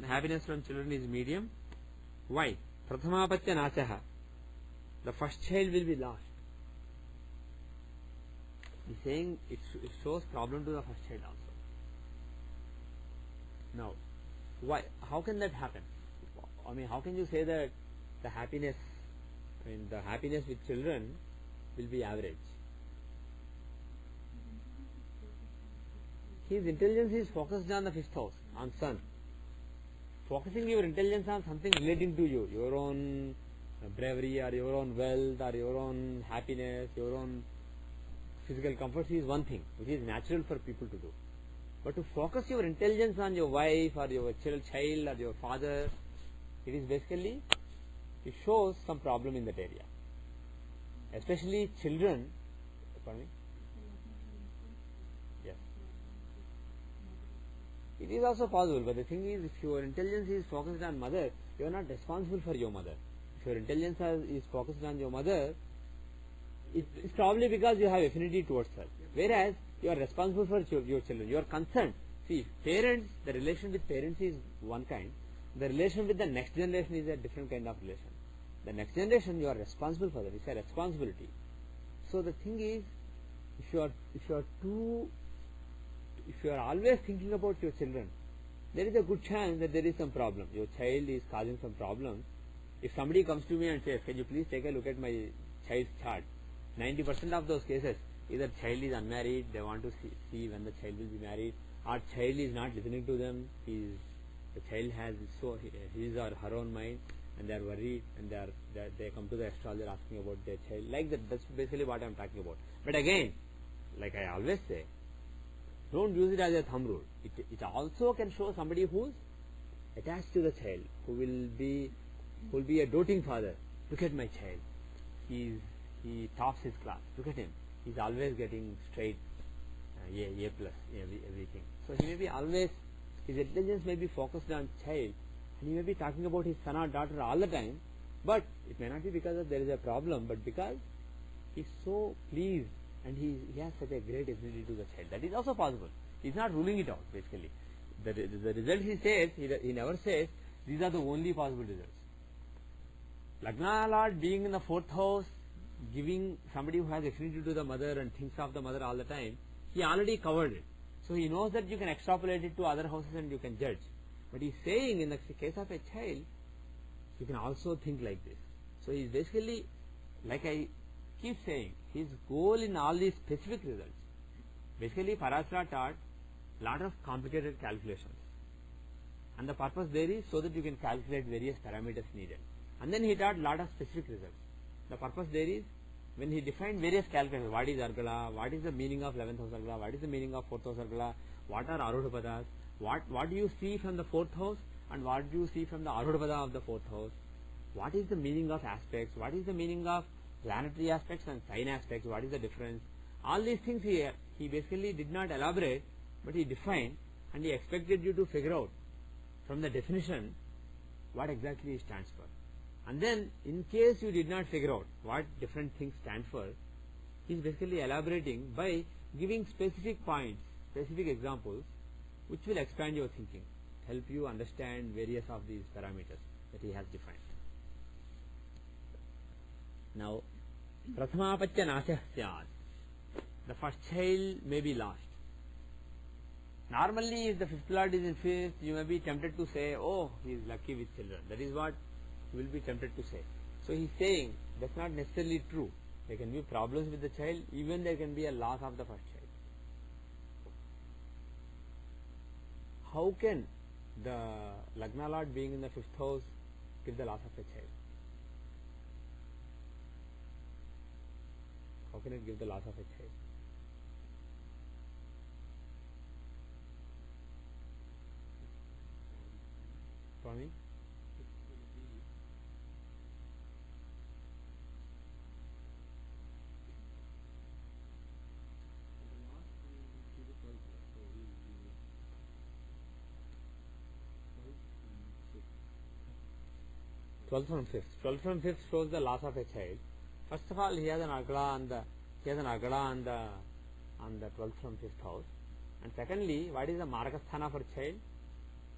happiness from children is medium. Why? Prathamapatya nasaha. The first child will be lost. He is saying it shows problem to the first child also. Now, why? How can that happen? I mean, how can you say that the happiness with children will be average? His intelligence is focused on the 5th house, on sun. Focusing your intelligence on something relating to you, your own bravery or your own wealth or your own happiness, your own physical comforts is one thing, which is natural for people to do. But to focus your intelligence on your wife or your child or your father, it is basically, it shows some problem in that area. Especially children. Pardon me? Yes. It is also possible, but the thing is, if your intelligence is focused on mother, you are not responsible for your mother. If your intelligence is focused on your mother, it's probably because you have affinity towards her. Whereas you are responsible for your children. You are concerned. See, parents, the relation with parents is one kind. The relation with the next generation is a different kind of relation. The next generation, you are responsible for that. It's a responsibility. So the thing is, if you are always thinking about your children, there is a good chance that there is some problem. Your child is causing some problem. If somebody comes to me and says, can you please take a look at my child's chart? 90% of those cases, either child is unmarried, they want to see when the child will be married, or child is not listening to them, the child has his or her own mind, and they are worried, and they come to the astrologer asking about their child. Like that, that's basically what I am talking about. But again, like I always say, don't use it as a thumb rule. It also can show somebody who's attached to the child, who will be a doting father. Look at my child. He tops his class. Look at him. He's always getting straight A plus everything. So he may be always, his intelligence may be focused on child, and he may be talking about his son or daughter all the time, but it may not be because there is a problem, but because he's so pleased and he has such a great affinity to the child. That is also possible. He's not ruling it out, basically. The result he says, he never says, these are the only possible results. Lagna Lord being in the 4th house, giving somebody who has affinity to the mother and thinks of the mother all the time, he already covered it. So he knows that you can extrapolate it to other houses and you can judge. But he's saying in the case of a child, you can also think like this. So he's basically, like I keep saying, his goal in all these specific results, basically Parasara taught lot of complicated calculations. And the purpose there is so that you can calculate various parameters needed. And then he taught lot of specific results. The purpose there is, when he defined various calculations, what is Argala, what is the meaning of 11th house Argala, what is the meaning of 4th house Argala, what are Arudha-padas, what do you see from the 4th house and what do you see from the Arudha-pada of the 4th house, what is the meaning of aspects, what is the meaning of planetary aspects and sign aspects, what is the difference. All these things he basically did not elaborate, but he defined, and he expected you to figure out from the definition what exactly it stands for. And then, in case you did not figure out what different things stand for, he is basically elaborating by giving specific points, specific examples, which will expand your thinking, help you understand various of these parameters that he has defined. Now, Prathamapatya Nasya Syat. The first child may be lost. Normally, if the 5th Lord is in 5th, you may be tempted to say, oh, he is lucky with children. That is what you will be tempted to say. So he is saying that's not necessarily true. There can be problems with the child, even there can be a loss of the first child. How can the Lagna Lord being in the 5th house give the loss of a child? How can it give the loss of a child? Swami? 12th from 5th. 12th from 5th shows the loss of a child. First of all, he has an Agala on the 12th from 5th house. And secondly, what is the Margasthana for child?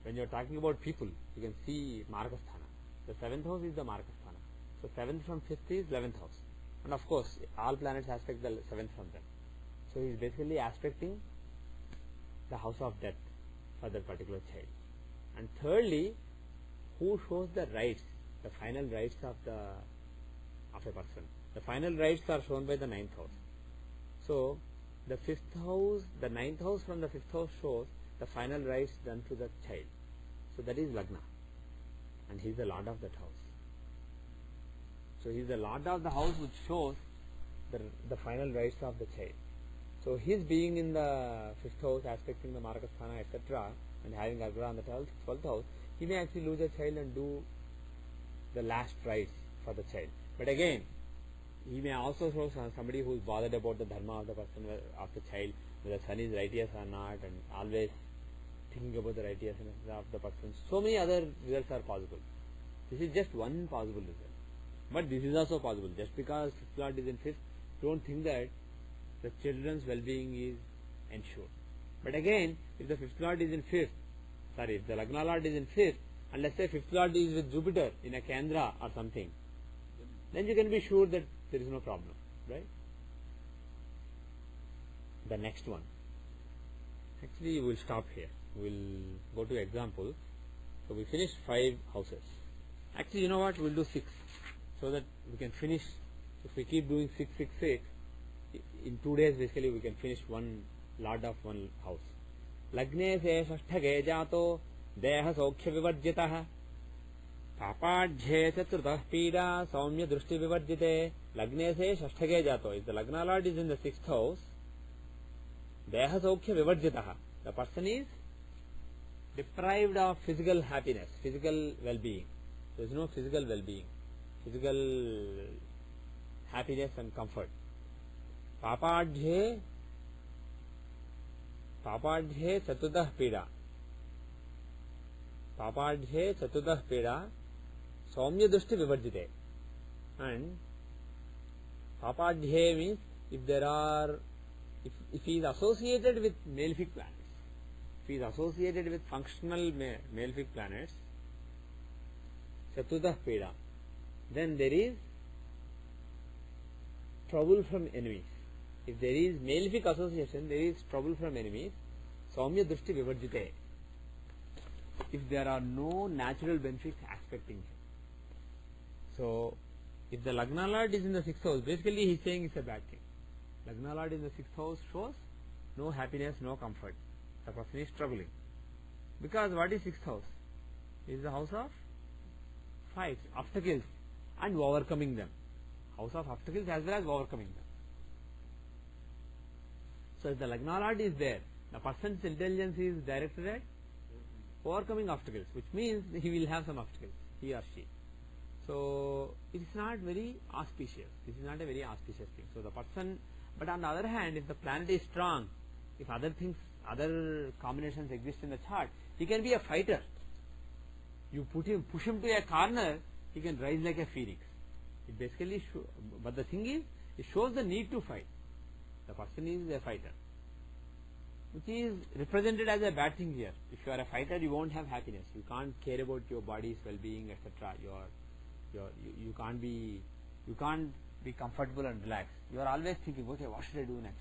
When you are talking about people, you can see Margasthana. The 7th house is the Margasthana. So 7th from 5th is 11th house. And of course, all planets aspect the 7th from them. So he is basically aspecting the house of death for that particular child. And thirdly, who shows the rights, the final rights of a person? The final rights are shown by the 9th house. So the 5th house, the 9th house from the 5th house shows the final rights done to the child. So that is Lagna, and he is the lord of that house. So he is the lord of the house, which shows the final rights of the child. So his being in the 5th house, aspecting the Margasthana, etc., and having Agara on the 12th house, he may actually lose a child and do the last rites for the child. But again, he may also show somebody who is bothered about the dharma of the person, of the child, whether son is righteous or not, and always thinking about the righteousness of the person. So many other results are possible. This is just one possible result. But this is also possible. Just because fifth lord is in fifth, don't think that the children's well-being is ensured. But again, if the fifth lord is in fifth, if the Lagna lord is in fifth, and let's say fifth lord is with Jupiter in a Kendra or something, then you can be sure that there is no problem, right? The next one. Actually, we'll stop here. We'll go to example. So we finished 5 houses. Actually, you know what? We'll do 6, so that we can finish. If we keep doing 6, 6, 6, in 2 days basically we can finish one lord of one house. Lagne se shasthage jato deha sokhya vivarjitah papadhye chaturtah pida saumya drushti vivarjite. Lagne se shasthage jato. If the Lagna lord is in the 6th house, deha sokhya vivarjitah, the person is deprived of physical happiness, physical well-being. There is no physical well-being, physical happiness and comfort. Papadhye chaturtah pida. Papadhye chaturtah pida saumya drushti vivarjite. And papadhye means if there are, if he is associated with malefic planets, if he is associated with functional malefic planets, chaturtah pida, then there is trouble from enemies. If there is malefic association, there is trouble from enemies. Saumya drushti vivarjite. If there are no natural benefits aspecting him. So, if the Lagna lord is in the 6th house, basically he is saying it's a bad thing. Lagna lord in the 6th house shows no happiness, no comfort. The person is struggling. Because what is 6th house? It is the house of fights, obstacles, and overcoming them. House of obstacles as well as overcoming them. So if the Lagna lord is there, the person's intelligence is directed at overcoming obstacles, which means he will have some obstacles, he or she. So it is not very auspicious. This is not a very auspicious thing. So the person, but on the other hand, if the planet is strong, if other things, other combinations exist in the chart, he can be a fighter. You push him to a corner, he can rise like a phoenix. It basically but the thing is, it shows the need to fight. The person is a fighter, which is represented as a bad thing here. If you are a fighter, you won't have happiness. You can't care about your body's well-being, etc. You can't be comfortable and relaxed. You are always thinking, okay, what should I do next?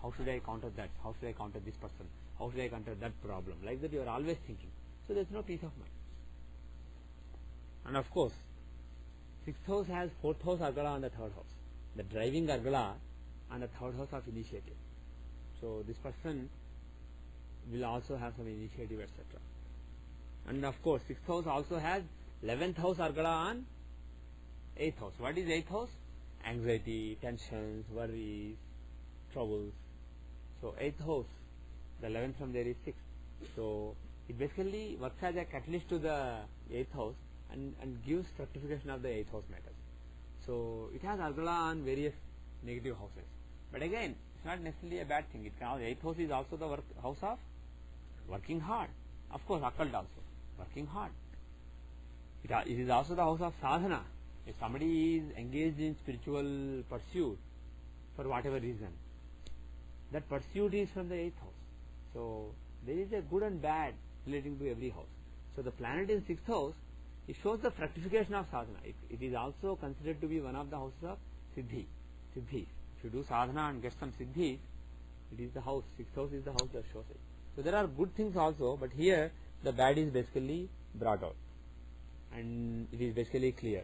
How should I counter that? How should I counter this person? How should I counter that problem? Like that, you are always thinking. So there is no peace of mind. And of course, 6th house has 4th house Argala and the 3rd house. The driving Argala and the 3rd house of initiative. So this person will also have some initiative, etc. And of course, 6th house also has 11th house Argala and 8th house. What is 8th house? Anxiety, tensions, worries, troubles. So 8th house, the 11th from there is 6th. So it basically works as a catalyst to the 8th house and gives fructification of the 8th house matters. So it has Argala on various negative houses. But again, it's not necessarily a bad thing. It can, 8th house is also the house of working hard. Of course, occult also. Working hard. It is also the house of sadhana. If somebody is engaged in spiritual pursuit for whatever reason, that pursuit is from the 8th house. So there is a good and bad relating to every house. So the planet in 6th house, it shows the fructification of sadhana. It is also considered to be one of the houses of siddhis. If you do sadhana and get some siddhis, it is the house. 6th house is the house that shows it. So there are good things also, but here the bad is basically brought out, and it is basically clear.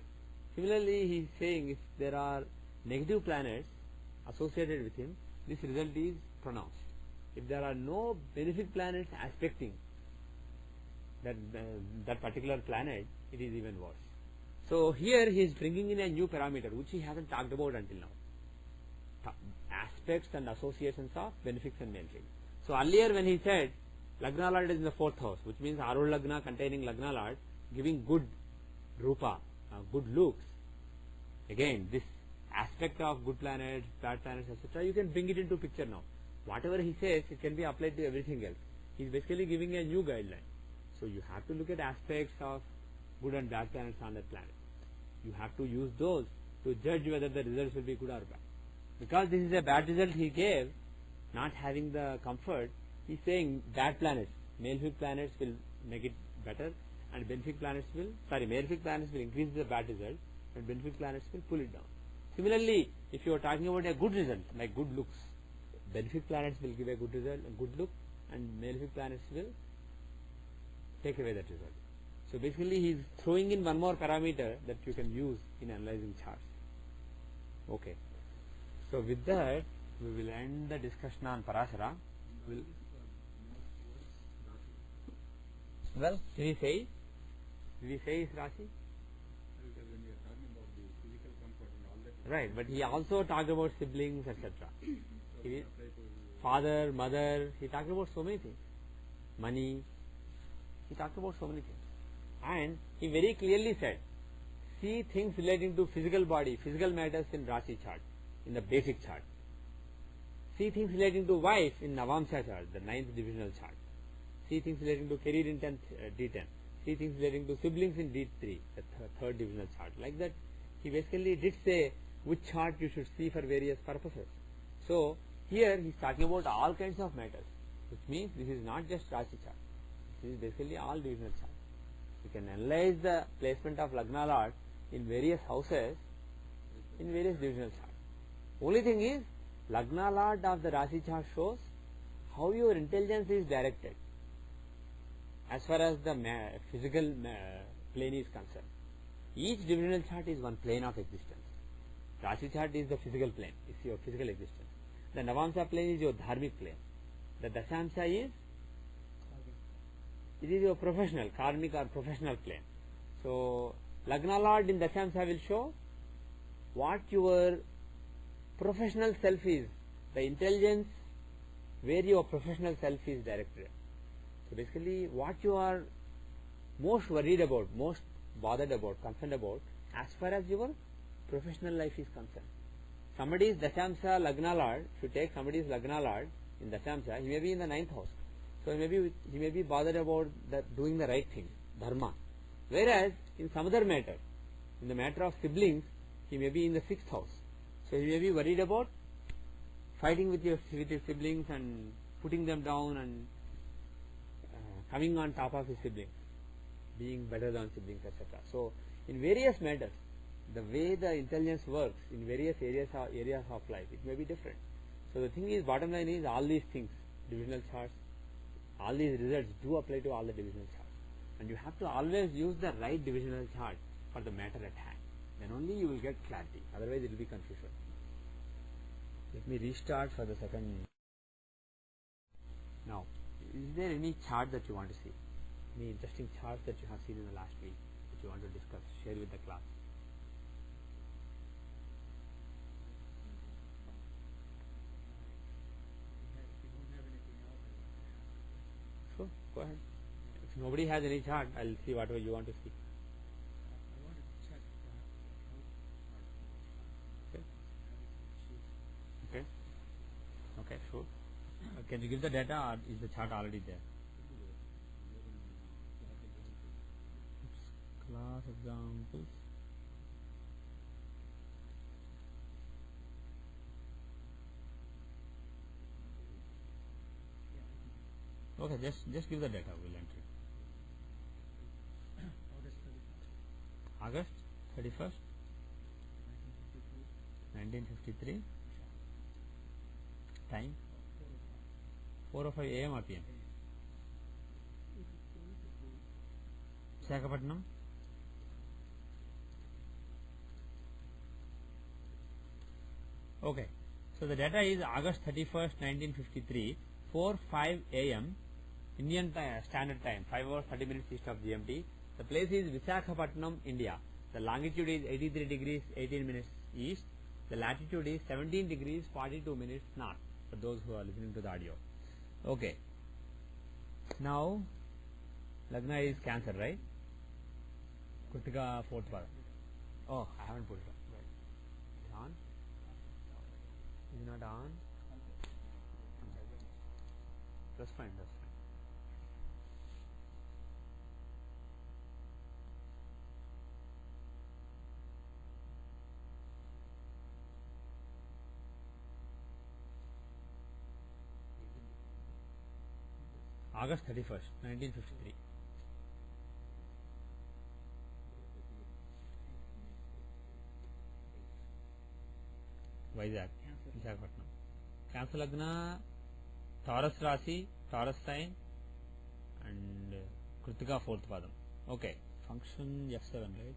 Similarly, he is saying if there are negative planets associated with him, this result is pronounced. If there are no benefic planets aspecting that particular planet, it is even worse. So here he is bringing in a new parameter which he hasn't talked about until now. Aspects and associations of benefics and malefics. So earlier when he said Lagna Lord is in the 4th house, which means Arul Lagna containing Lagna Lord giving good rupa, good looks. Again, this aspect of good planets, bad planets, etc., you can bring it into picture now. Whatever he says, it can be applied to everything else. He is basically giving a new guideline. So you have to look at aspects of good and bad planets on that planet. You have to use those to judge whether the results will be good or bad. Because this is a bad result he gave, not having the comfort, he is saying bad planets, malefic planets will make it better, and malefic planets will increase the bad result, and benefic planets will pull it down. Similarly, if you are talking about a good result, like good looks, benefic planets will give a good result, a good look, and malefic planets will take away that result. So basically he is throwing in one more parameter that you can use in analyzing charts. Okay. So with that, we will end the discussion on Parashara. Well, did he say his Rashi? Because when we are talking about the physical comfort and all that. Right, but he also talked about siblings, etc. So we apply to Father, mother, he talked about so many things. Money, he talked about so many things. And he very clearly said, see things relating to physical body, physical matters in Rashi chart, in the basic chart. See things relating to wife in Navamsha chart, the 9th divisional chart. See things relating to career in 10th, D10. See things relating to siblings in D3, the 3rd divisional chart. Like that, he basically did say which chart you should see for various purposes. So, here he is talking about all kinds of matters, which means this is not just Rashi chart. This is basically all divisional chart. You can analyze the placement of Lagna Lord in various houses, in various divisional charts. Only thing is, Lagna Lord of the Rashi chart shows how your intelligence is directed as far as the physical plane is concerned. Each divisional chart is one plane of existence. Rashi chart is the physical plane, it's your physical existence. The Navamsha plane is your dharmic plane. The Dashamsha is, it is your professional, karmic or professional plane. So, Lagna Lord in Dashamsha will show what your professional self is, the intelligence where your professional self is directed. So basically what you are most worried about, most bothered about, concerned about as far as your professional life is concerned. Somebody's Dashamsha Lagna Lord, if you take somebody's Lagna Lord in Dashamsha, he may be in the 9th house. So he may be bothered about doing the right thing, dharma. Whereas in some other matter, in the matter of siblings, he may be in the 6th house. So he may be worried about fighting with his siblings and putting them down and coming on top of his siblings, being better than siblings, etc. So in various matters, the way the intelligence works in various areas of life, it may be different. So the thing is, bottom line is, all these things, divisional charts, all these results do apply to all the divisional charts. And you have to always use the right divisional chart for the matter at hand. Then only you will get clarity. Otherwise it will be confusion. Let me restart for the second. Now, is there any chart that you want to see? Any interesting charts that you have seen in the last week that you want to discuss, share with the class? Sure, go ahead. If nobody has any chart, I'll see whatever you want to see. I wanted to check Okay. Okay, sure. Can you give the data, or is the chart already there? Class examples. Okay, just give the data, we'll enter it. August 31st, 1953. Time 4:05 AM or PM. Visakhapatnam. Okay, so the data is August 31st, 1953, 4:05 AM, Indian Standard Time, 5 hours 30 minutes east of GMT. The place is Visakhapatnam, India. The longitude is 83 degrees 18 minutes east. The latitude is 17 degrees 42 minutes north, for those who are listening to the audio. Okay. Now, Lagna is Cancer, right? Kritika 4th bar. Oh, I haven't put it up. Right. It's on? Is it not on? That's fine, that's fine. August 31st, 1953. Vizag, Visakhapatnam. Cancer Lagna, Taurus Rasi, Taurus sign, and Kritika 4th Padam. Okay, function F7, right?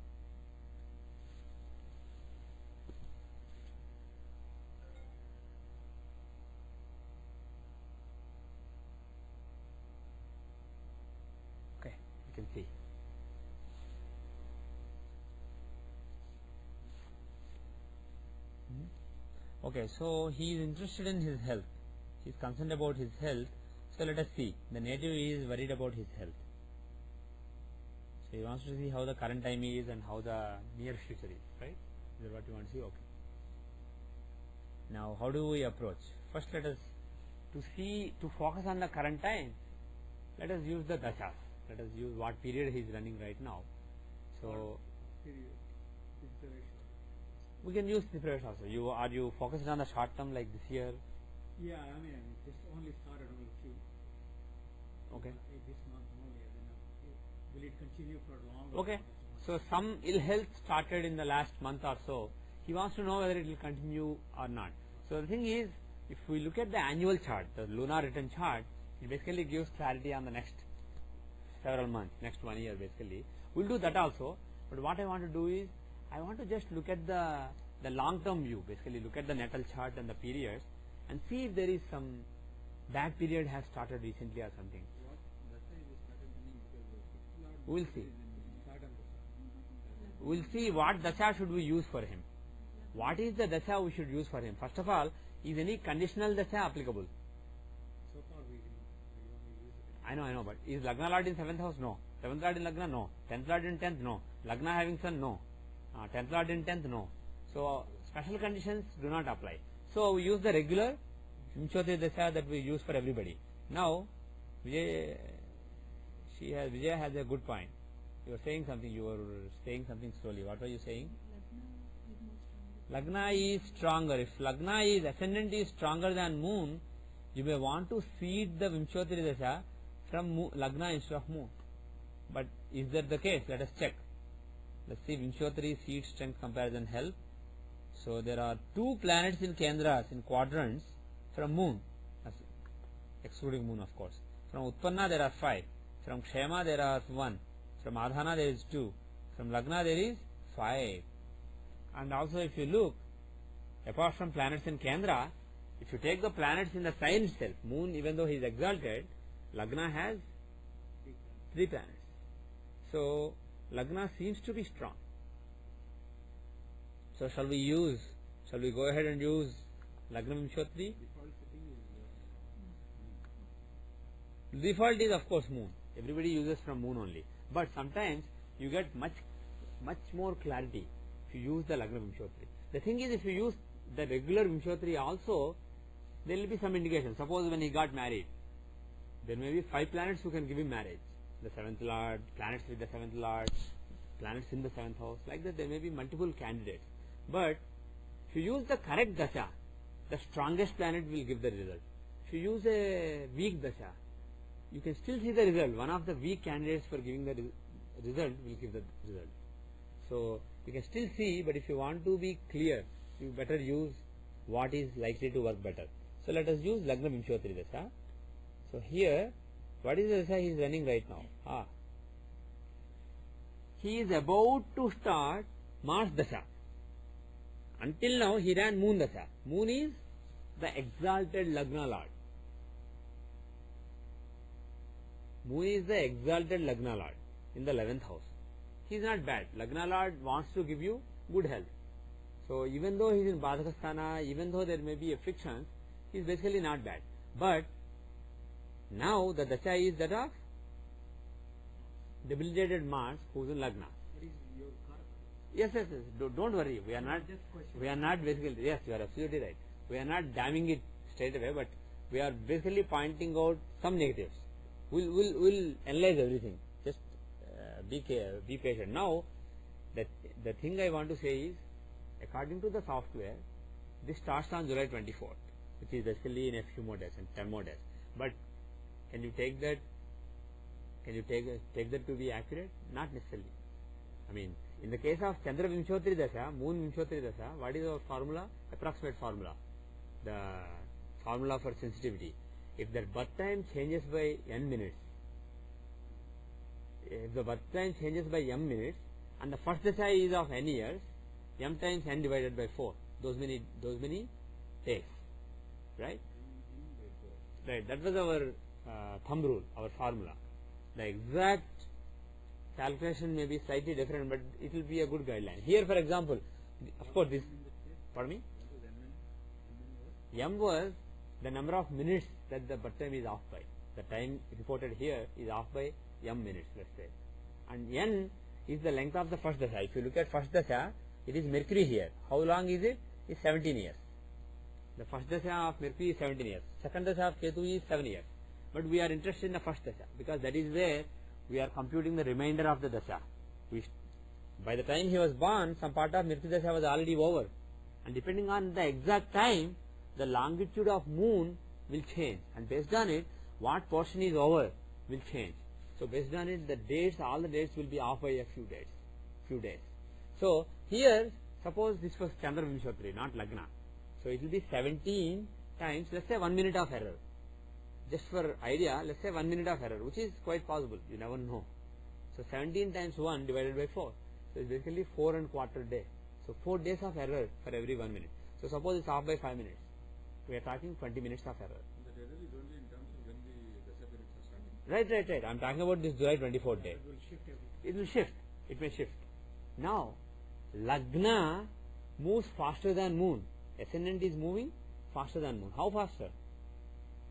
Okay, you can see. Okay, so he is interested in his health. He is concerned about his health. So let us see. The native is worried about his health. So he wants to see how the current time is and how the near future is, right? Is that what you want to see? Okay. Now, how do we approach? First, let us to focus on the current time. Let us use the dashas. Let us use what period he is running right now. So we can use the period also. Are you focused on the short term like this year? Yeah, I mean, it just only started only few. Okay. This month only, and then will it continue for longer? Okay. So some ill health started in the last month or so. He wants to know whether it will continue or not. So the thing is, if we look at the annual chart, the lunar return chart, it basically gives clarity on the next several months, next 1 year basically. We'll do that also. But what I want to do is, I want to just look at the long term view, basically look at the natal chart and the periods and see if there is some bad period has started recently or something. What dasha is started running because the sixth lord We'll see. is in Saturn dasha. We'll see what dasha should we use for him. What is the dasha we should use for him? First of all, is any conditional dasha applicable? So far we only use it. I know, but is Lagna Lord in 7th house? No. 7th Lord in Lagna? No. 10th Lord in 10th? No. Lagna having Sun? No. 10th Lord in 10th? No. So, special conditions do not apply. So, we use the regular Vimshottari Dasha that we use for everybody. Now, Vijaya has a good point. You are saying something slowly. What were you saying? Lagna is stronger. If Lagna is ascendant is stronger than moon, you may want to feed the Vimshottari Dasha from Lagna instead of moon. But is that the case? Let us check. Let's see Vimshottari seed strength comparison help. So there are 2 planets in Kendras, in quadrants from moon, excluding moon of course. From Utpanna there are 5. From Kshema there are 1. From Adhana there is 2. From Lagna there is 5. And also if you look, apart from planets in Kendra, if you take the planets in the sign itself, moon even though he is exalted, Lagna has 3 planets. So Lagna seems to be strong. So shall we go ahead and use Lagna Vimshottari? Default setting is Default is of course moon. Everybody uses from moon only. But sometimes you get much more clarity if you use the Lagna Vimshottari. The thing is, if you use the regular Vimshottari also, there will be some indication. Suppose when he got married, there may be 5 planets who can give him marriage. The 7th Lord, planets with the 7th Lord, planets in the 7th house, like that there may be multiple candidates. But if you use the correct dasha, the strongest planet will give the result. If you use a weak dasha, you can still see the result. One of the weak candidates for giving the result will give the result. So you can still see, but if you want to be clear, you better use what is likely to work better. So let us use Lagna Vimshottari dasha. So here, what is the dasha he is running right now? He is about to start Mars dasha. Until now he ran Moon dasha. Moon is the exalted Lagna Lord. Moon is the exalted Lagna Lord in the 11th house. He is not bad. Lagna Lord wants to give you good health. So even though he is in Badhakasthana, even though there may be afflictions, he is basically not bad. But now the dasha is that of debilitated Mars who is in Lagna. what is your karaka? Yes. Don't worry. We are not basically, yes, you are absolutely right. We are not damning it straight away, but we are basically pointing out some negatives. We'll analyze everything. Just be patient. Now, the thing I want to say is, according to the software, this starts on July 24th, which is basically in a few more days, and 10 more days. But can you take that Can you take that to be accurate? Not necessarily. I mean, in the case of Chandra Vimshotri Dasha, Moon Vimshotri Dasha, what is our formula? Approximate formula. The formula for sensitivity. If the birth time changes by n minutes, if the birth time changes by m minutes, and the first dasha is of n years, m times n divided by 4. Those many days. Right? Right. That was our thumb rule, our formula. The exact calculation may be slightly different, but it will be a good guideline. Here, for example, of course, this. Pardon me? M was the number of minutes that the birth time is off by. The time reported here is off by m minutes, let's say. And n is the length of the first dasha. If you look at first dasha, it is Mercury here. How long is it? It's 17 years. The first dasha of Mercury is 17 years. Second dasha of Ketu is 7 years. But we are interested in the first dasha because that is where we are computing the remainder of the dasha. By the time he was born, some part of Mercury dasha was already over. And depending on the exact time, the longitude of moon will change. And based on it, what portion is over will change. So based on it, the dates, all the dates will be off by a few days. So here, suppose this was Chandra Vimshotri, not Lagna. So it will be 17 times, let's say 1 minute of error. Just for idea, let's say 1 minute of error, which is quite possible. You never know. So 17 times 1 divided by 4. So it's basically 4¼ day. So 4 days of error for every 1 minute. So suppose it's off by 5 minutes. We are talking 20 minutes of error. That error is only in terms of when the dasha periods are starting. Right. I'm talking about this July 24th day. It will shift everything. It will shift. It may shift. Now, Lagna moves faster than Moon. Ascendant is moving faster than Moon. How faster?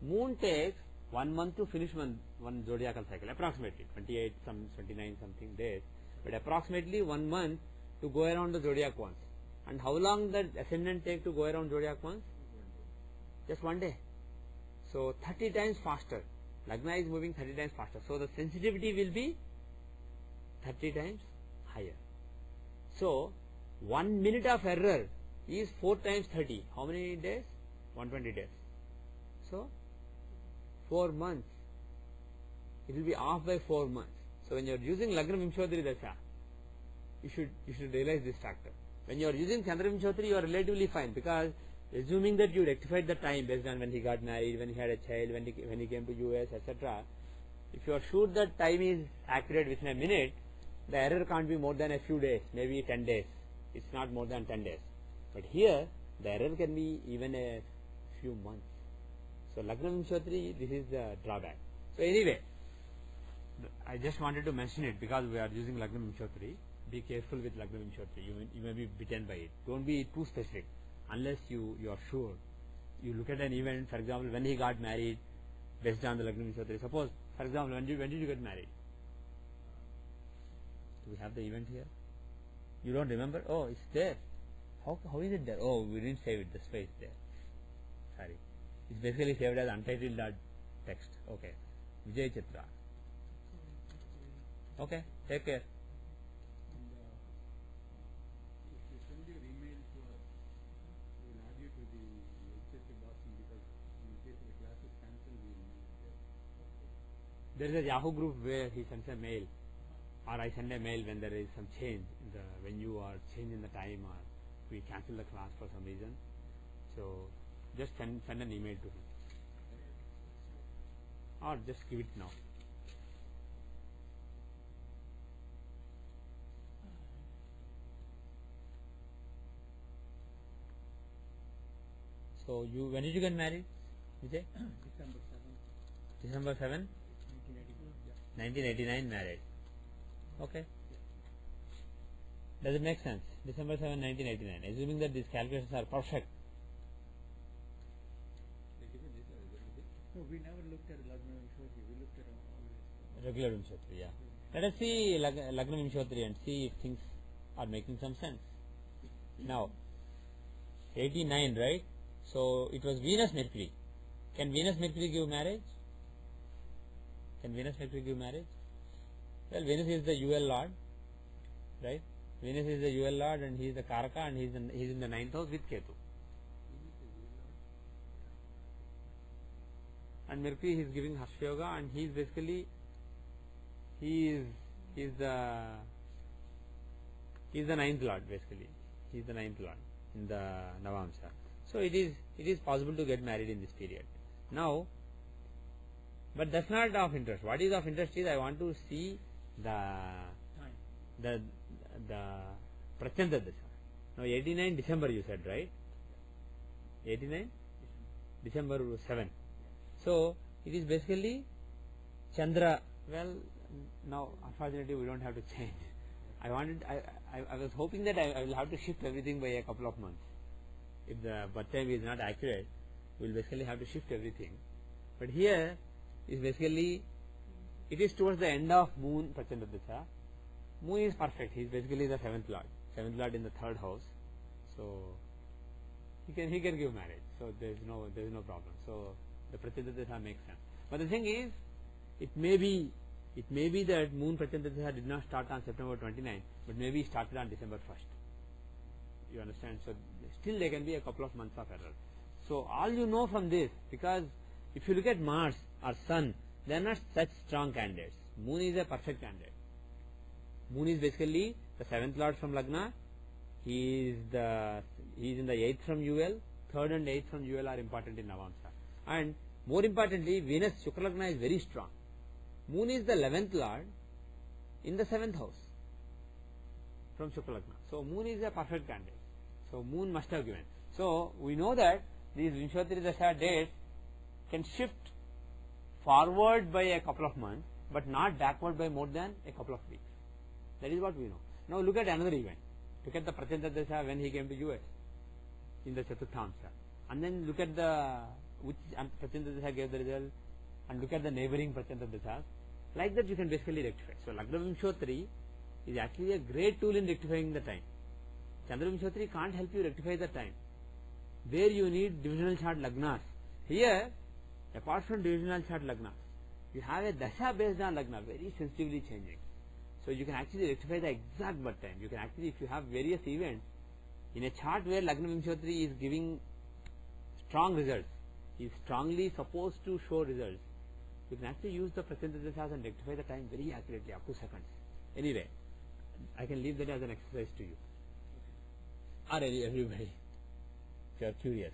Moon takes 1 month to finish one zodiacal cycle, approximately 28, 29 something days, but approximately 1 month to go around the zodiac once. And how long does ascendant take to go around zodiac once? Just 1 day. So 30 times faster. Lagna is moving 30 times faster. So the sensitivity will be 30 times higher. So 1 minute of error is 4 times 30. How many days? 120 days. So 4 months. It will be off by 4 months. So when you are using Lagna Vimshotri Dasha, you should realize this factor. When you are using Chandra Vimshotri, you are relatively fine because assuming that you rectified the time based on when he got married, when he had a child, when he came to US, etc. If you are sure that time is accurate within a minute, the error can't be more than a few days, maybe 10 days. It's not more than 10 days. But here, the error can be even a few months. So Lagna Vimshotri, this is the drawback. So anyway, I just wanted to mention it because we are using Lagna Vimshotri. Be careful with Lagna Vimshotri. You may be bitten by it. Don't be too specific unless you are sure. You look at an event, for example, when he got married based on the Lagna Vimshotri. Suppose, for example, when did you get married? Do we have the event here? You don't remember? Oh, it's there. How is it there? Oh, we didn't save it. The space there. Sorry. It's basically saved as untitled text. Okay. Vijay Chitra. Okay. Take care. And if you send your email to us, we will add you to the HSC boxing because in case the class is cancelled, we will need it there. There is a Yahoo group where he sends a mail, or I send a mail when there is some change in the when you are changing the time or we cancel the class for some reason. So just send an email to him, or just give it now. So when did you get married, Vijay? December 7th. December 7, 1989 married. Okay. Does it make sense? December 7, 1989. Assuming that these calculations are perfect. No, we never looked at Lagna Vimshotri. We looked at always Regular Vimshotri, yeah. Let us see Lagna Vimshotri and see if things are making some sense. Now, 89, right? So it was Venus Mercury. Can Venus Mercury give marriage? Can Venus Mercury give marriage? Well, Venus is the UL Lord, right? Venus is the UL Lord and he is the Karaka and he is in the 9th house with Ketu. And Mercury is giving Harsh Yoga and he is basically he is the ninth lord basically. He is the ninth lord in the Navamsa. So it is possible to get married in this period. Now, but that's not of interest. What is of interest is I want to see the Prachanda Dasha. Now 89 December you said, right? 89 December 7. So it is basically Chandra. Well, now unfortunately we don't have to change. I was hoping that I will have to shift everything by a couple of months. If the birth time is not accurate, we will basically have to shift everything. But here is basically, it is towards the end of Moon Prachanda Dasha. Moon is perfect. He is basically the seventh lord in the third house. So he can give marriage. So there is no problem. So the Prachanda Dasha makes sense. But the thing is, it may be that Moon Prachanda Dasha did not start on September 29, but maybe started on December 1st. You understand? So still there can be a couple of months of error. So all you know from this, because if you look at Mars or Sun, they are not such strong candidates. Moon is a perfect candidate. Moon is basically the seventh lord from Lagna. He is in the 8th from UL. 3rd and 8th from UL are important in Navamsa. And more importantly, Venus Shukra Lagna is very strong. Moon is the 11th lord in the 7th house from Shukra Lagna. So Moon is a perfect candidate. So Moon must have given. So we know that these Vinshotri Dasha dates can shift forward by a couple of months, but not backward by more than a couple of weeks. That is what we know. Now look at another event. Look at the Prachanda Dasha when he came to US in the Chaturthamsa. And then look at which Prachanda Dasha gave the result, and look at the neighboring Prachanda Dashas. Like that you can basically rectify. So Lagna Vimshotri is actually a great tool in rectifying the time. Chandra Vimshotri can't help you rectify the time. There you need divisional chart Lagnas. Here, apart from divisional chart Lagnas, you have a Dasha based on Lagna, very sensitively changing. So you can actually rectify the exact birth time. You can actually, if you have various events in a chart where Lagna Vimshotri is giving strong results, is strongly supposed to show results, you can actually use the Prachanda Dashas and rectify the time very accurately, up to seconds. Anyway, I can leave that as an exercise to you. Or everybody, if you are curious.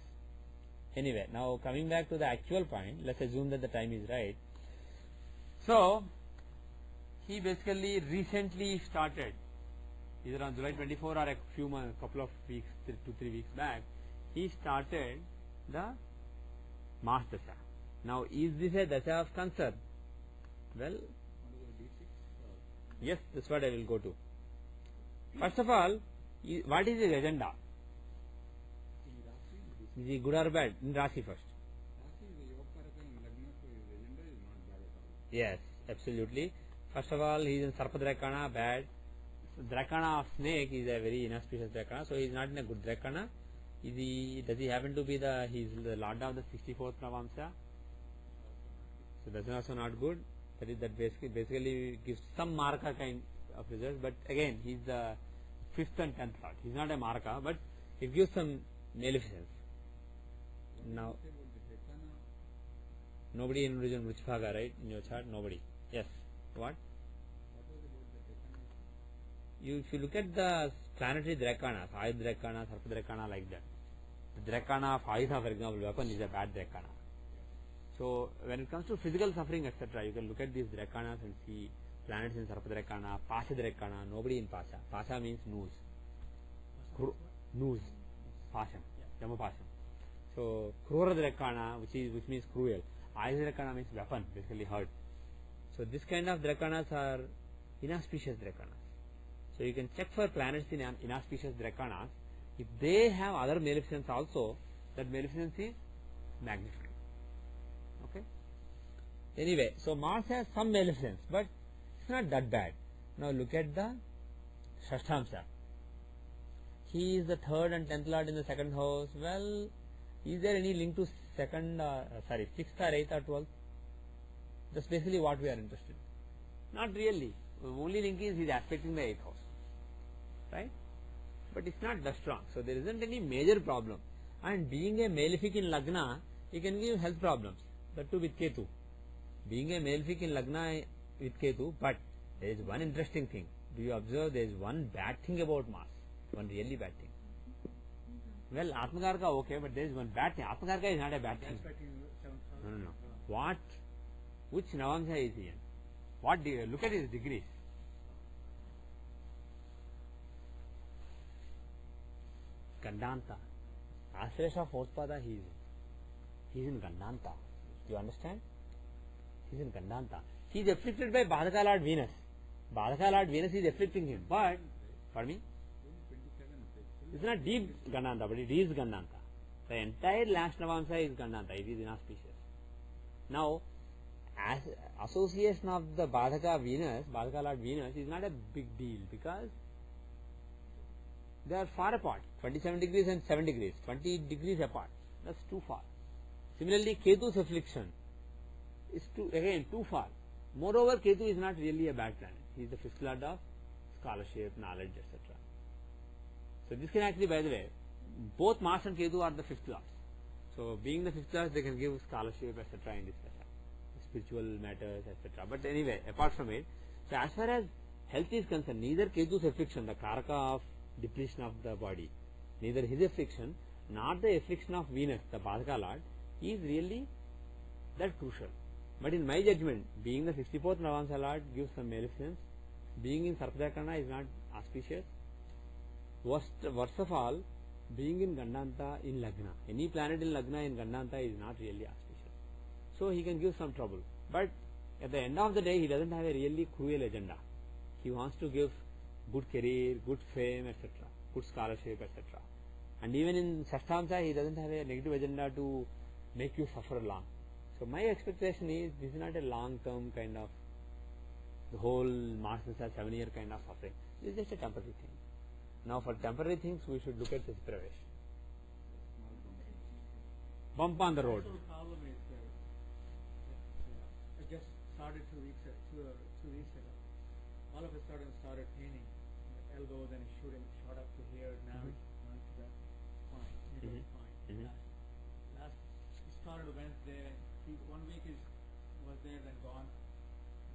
Anyway, now coming back to the actual point, let's assume that the time is right. So, he basically recently started, either on July 24 or a few months, couple of weeks, 2 to 3 weeks back, he started the Mars Dasha. Now, is this a Dasha of concern? Well, yes, that's what I will go to. First of all, what is his agenda? Is he good or bad? In Rasi first. Yes, absolutely. First of all, he is in Sarpa Drakana, bad. Drakana of snake is a very inauspicious Drakana, so he is not in a good Drakana. Does he happen to be he is the Lord of the 64th Navamsa? So that's also not good. That basically gives some marker kind of results, but again, he is the 5th and 10th Lord. He is not a marker, but it gives some maleficence. Now, nobody in region Vrichbhaga, right? In your chart, nobody. Yes. What? If you look at the planetary Drakanas, Ayush Drakana, Sarpa Drakana, like that. The Drakana of Ayush, for example, weapon is a bad Drakana. So, when it comes to physical suffering, etc., you can look at these Drakanas and see planets in Sarpa Drakana, Pasha Drakana, nobody in Pasha. Pasha means noose. Noose. Pasha. Yama Pasha. So, Krura Drakana, which means cruel. Ayush Drakana means weapon, basically hurt. So, this kind of Drakanas are inauspicious Drakanas. So, you can check for planets in inauspicious Drakanas. If they have other maleficence also, that maleficence is magnified. Okay. Anyway, so Mars has some maleficence, but it's not that bad. Now look at the Shashtamsa. He is the 3rd and 10th Lord in the 2nd house. Well, is there any link to 6th or 8th or 12th? That's basically what we are interested in. Not really. The only link is he is aspecting the 8th house. Right? But it's not that strong. So there isn't any major problem. And being a malefic in Lagna, he can give health problems. That too with Ketu. Being a malefic in Lagna with Ketu, but There is one interesting thing. Do you observe there is one bad thing about Mars? One really bad thing. Well, Atmakarka okay, but there is one bad thing. Atmakarka is not a bad thing. No. Which Navamsa is he in? Look at his degrees. Gandanta. Ashresa fourth pada he is in. He is in Gandanta. Do you understand? He is in Gandanta. He is afflicted by Badhaka Lord Venus. Badhaka Lord Venus is afflicting him. But, pardon me? It's not deep Gandanta, but it is Gandanta. The entire last Navamsa is Gandanta. It is inauspicious. Now, as association of the Badhaka Lord Venus is not a big deal because they are far apart. 27 degrees and 7 degrees. 20 degrees apart. That's too far. Similarly, Ketu's affliction is too far. Moreover, Ketu is not really a bad planet. He is the fifth lord of scholarship, knowledge, etc. So this can actually, by the way, both Mars and Ketu are the fifth lords. So being the fifth lords, they can give scholarship, etc. in this fashion, spiritual matters, etc. But anyway, apart from it, so as far as health is concerned, neither Ketu's affliction, the karaka of depletion of the body, neither his affliction, nor the affliction of Venus, the Badhaka Lord, is really that crucial. But in my judgment, being the 64th Navamsa Lord gives some maleficence. Being in Sarpajakarna is not auspicious. Worst of all, being in Gandanta in Lagna. Any planet in Lagna in Gandanta is not really auspicious. So he can give some trouble. But at the end of the day, he doesn't have a really cruel agenda. He wants to give good career, good fame, etc., good scholarship, etc. And even in Shashtamsa, he doesn't have a negative agenda to make you suffer long. So my expectation is this is not a long-term kind of the whole Mars is a 7-year kind of suffering. This is just a temporary thing. Now for temporary things, we should look at this Pravesh. Bump on the road. The problem is I just started 2 weeks ago. All of a sudden started paining the elbow, then it shot up to here. Now it's gone to the spine, middle spine. Last it started Wednesday. 1 week was there, then gone.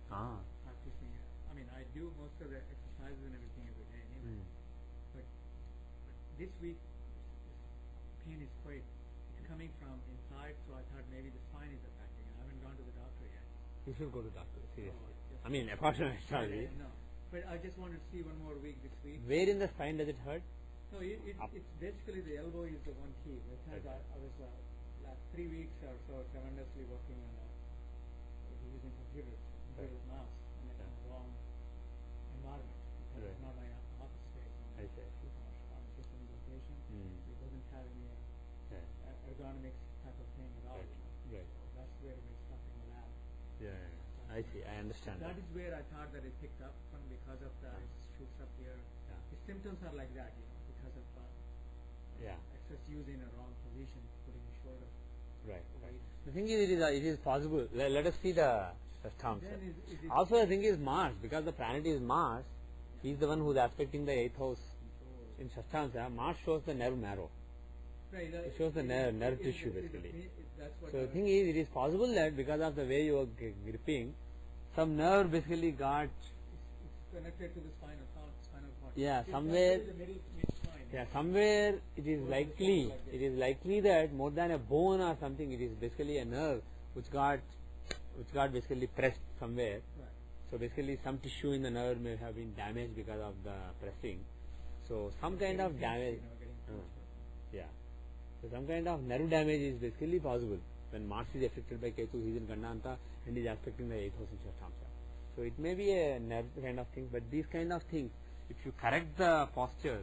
Practicing. I mean, I do most of the exercises and everything every day anyway. But this week, pain is quite coming from inside, so I thought maybe the spine is affecting. I haven't gone to the doctor yet. You should go to doctor, seriously. I mean, apart from astrology. No, but I just wanted to see one more week this week. Where in the spine does it hurt? No, it's basically the elbow is the one key. I was last 3 weeks or so tremendously working on using computer mouse in a wrong environment. It's not my office space. I see. System location. It doesn't have any ergonomics type of thing at all. Right. So that's where we're stuck in the lab. Yeah, I see. I understand. That is where I thought that it picked up from because of the it shoots up here. Yeah. The symptoms are like that, because of excess use in a wrong position, putting the shoulder. Right. The thing is, it is possible. Let us see the terms. Also, the thing is Mars, because the planet is Mars, he is the one who is aspecting the 8th house in Shashtamsa. Mars shows the nerve marrow. Right. It shows the nerve tissue basically. So the thing is, it is possible that because of the way you are gripping, some nerve basically got. It's connected to the spinal cord. Yeah, It's somewhere. the middle mid-spine. Yeah, somewhere it is likely that more than a bone or something, it is basically a nerve which got basically pressed somewhere. Right. So basically some tissue in the nerve may have been damaged because of the pressing. So some kind of damage. Yeah. So some kind of nerve damage is basically possible when Mars is affected by Ketu. He is in Gandanta and is affecting the 8th house in Shashtamsa. So it may be a nerve kind of thing, but these kind of things, if you correct the posture,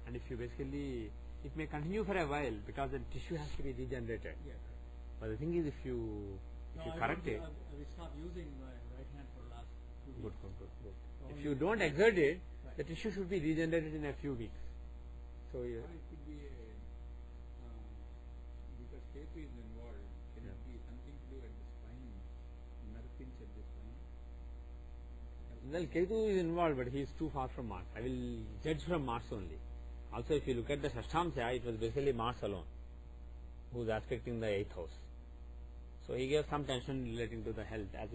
and if you basically, it may continue for a while because the tissue has to be regenerated. Yeah. But the thing is, if you correct it, I will stop using my right hand for the last 2 weeks. Good. If you don't exert it, the tissue should be regenerated in a few weeks. So It could be because Ketu is involved. Can it be something to do at the spine, nerve pinch at the spine? well, Ketu is involved, but he is too far from Mars. I will judge from Mars only. Also, if you look at the Shashtamsa, it was basically Mars alone who is aspecting the 8th house. So he gave some tension relating to the health as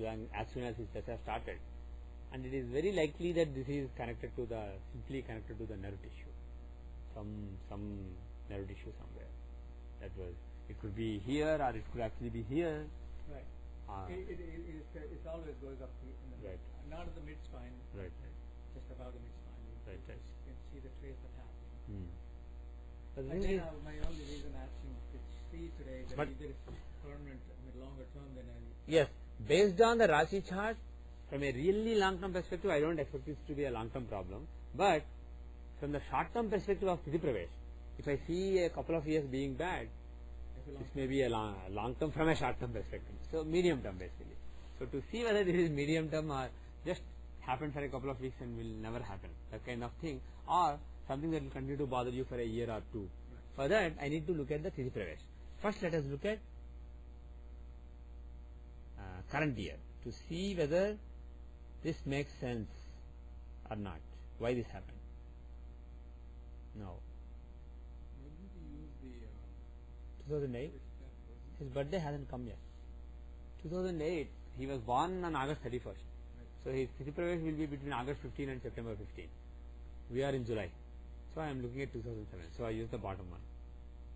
soon as his Dasha started. and it is very likely that this is connected to the simply connected to the nerve tissue, some nerve tissue somewhere. That was, it could be here or it could actually be here. Right. It's always going up to in the Right. not at the mid spine. Right. Just above the mid spine. Right. Right. You can see the trace of happening. But the I thing think is, my only reason asking to see today that But- either it's permanent in the longer term than I. yes, based on the Rashi chart, from a really long-term perspective, I don't expect this to be a long-term problem. But from the short-term perspective of Sthiti Pravesh, if I see a couple of years being bad, this may be a long-term from a short-term perspective. So medium-term basically. So to see whether this is medium-term or just happened for a couple of weeks and will never happen, that kind of thing, or something that will continue to bother you for a year or two. For that, I need to look at the Sthiti Pravesh. First, let us look at current year to see whether this makes sense or not. Why this happened? No. Why didn't you use the 2008. His birthday hasn't come yet. 2008. He was born on August 31st. So his Sthiti Pravesh will be between August 15 and September 15. We are in July. So I am looking at 2007. So I use the bottom one.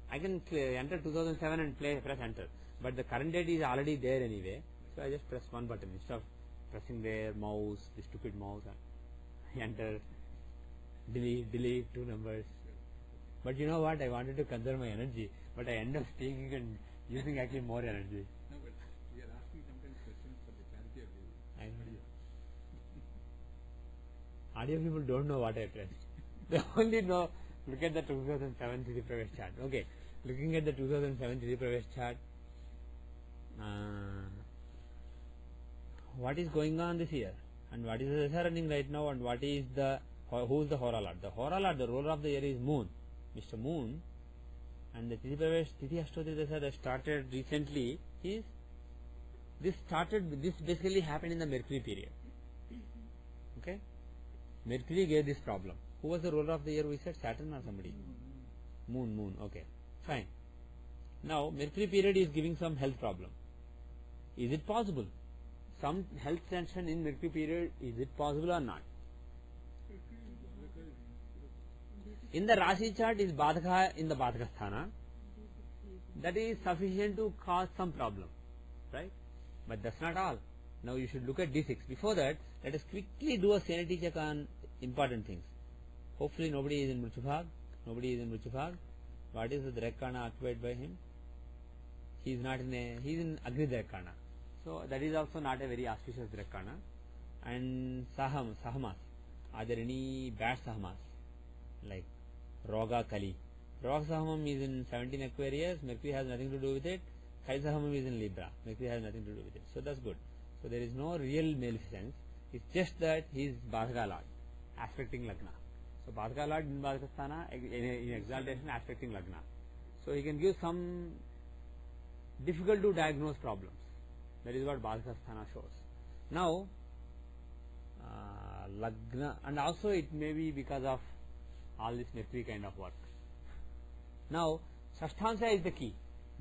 I can enter 2007 and press enter. But the current date is already there anyway. So I just press one button instead of pressing their mouse, the stupid mouse, and enter, delete two numbers. But you know what? I wanted to conserve my energy, but I end up speaking and using actually more energy. No, but we are asking sometimes questions for the clarity of the I know. Audio people don't know what I pressed. They only know, look at the 2007 Sthiti Pravesh chart. Okay, looking at the 2007 Sthiti Pravesh chart, what is going on this year? And what is the Dasha running right now? And what is who is the Hora Lord? The Hora Lord, the ruler of the year is Moon, Mr. Moon. And the Sthiti Pravesh, Sthiti Ashtoti Dasha that started recently is, this basically happened in the Mercury period. Okay? Mercury gave this problem. Who was the ruler of the year? We said Saturn or somebody? Moon. Okay, fine. Now Mercury period is giving some health problem. Is it possible? Some health tension in Mercury period, is it possible or not? In the Rashi chart is Badhaka in the Badhaka Sthana. That is sufficient to cause some problem, right? But that's not all. Now you should look at D6. Before that, let us quickly do a sanity check on important things. Hopefully nobody is in Mrityubhag. What is the Direkkana occupied by him? He is in Agni Direkkana. So that is also not a very auspicious Direkkana. And Sahamas. Are there any bad Sahamas? Like Roga Kali. Roga Sahamam is in 17 Aquarius. Mercury has nothing to do with it. Kali Sahamam is in Libra. Mercury has nothing to do with it. So that's good. So there is no real maleficence. It's just that he is Badhaka Lord, aspecting Lagna. So Badhaka Lord in Badhaka Sthana, in exaltation, aspecting Lagna. So he can give some difficult to diagnose problems. That is what Badhaka Sthana shows. Now, Lagna, and also it may be because of all this Mercury kind of work. Now, Shashthansya is the key.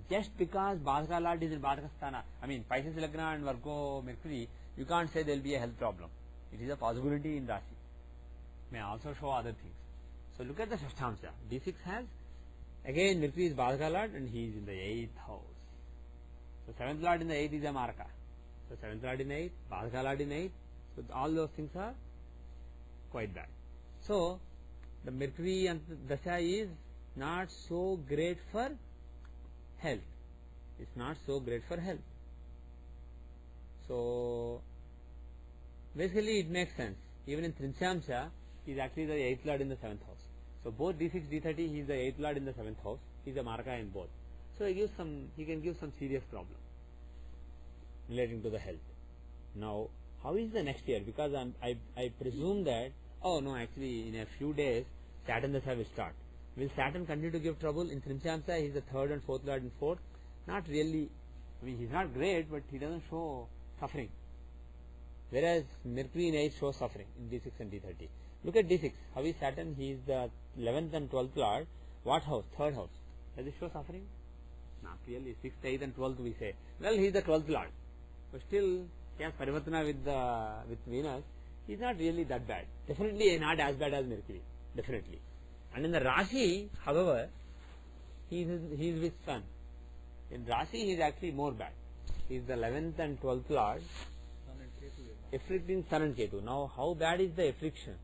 Just because Badhaka Lord is in Badhaka Sthana, I mean Pisces Lagna and Virgo Mercury, you can't say there will be a health problem. It is a possibility in Rashi. May also show other things. So look at the Shashthansya. D6 has, again Mercury is Badhaka Lord and he is in the 8th house. So 7th Lord in the 8th is a Maraka. So 7th Lord in 8th, Badhaka Lord in 8th. So all those things are quite bad. So the Mercury and Dasha is not so great for health. It's not so great for health. So basically it makes sense. Even in Trinshamsha, he is actually the 8th Lord in the 7th house. So both D6, D30, he is the 8th Lord in the 7th house. He is a Maraka in both. So he can give some serious problem relating to the health. Now, how is the next year? Because I presume that, oh no, actually in a few days, Saturn Dasha will start. Will Saturn continue to give trouble? In Trinshamsha, he is the 3rd and 4th Lord in 4th. Not really. I mean, he is not great, but he doesn't show suffering. Whereas Mercury in 8th shows suffering in D6 and D30. Look at D6. How is Saturn? He is the 11th and 12th Lord. What house? 3rd house. Does it show suffering? Not really. 6th, 8th and 12th we say. Well, he is the 12th Lord. But still, he has Parivartana with Venus. He's not really that bad. Definitely not as bad as Mercury. Definitely. And in the Rashi, however, he is with Sun. In Rashi, he is actually more bad. He is the 11th and 12th Lord, Sun and Ketu. afflicting Sun and Ketu. Now, how bad is the affliction?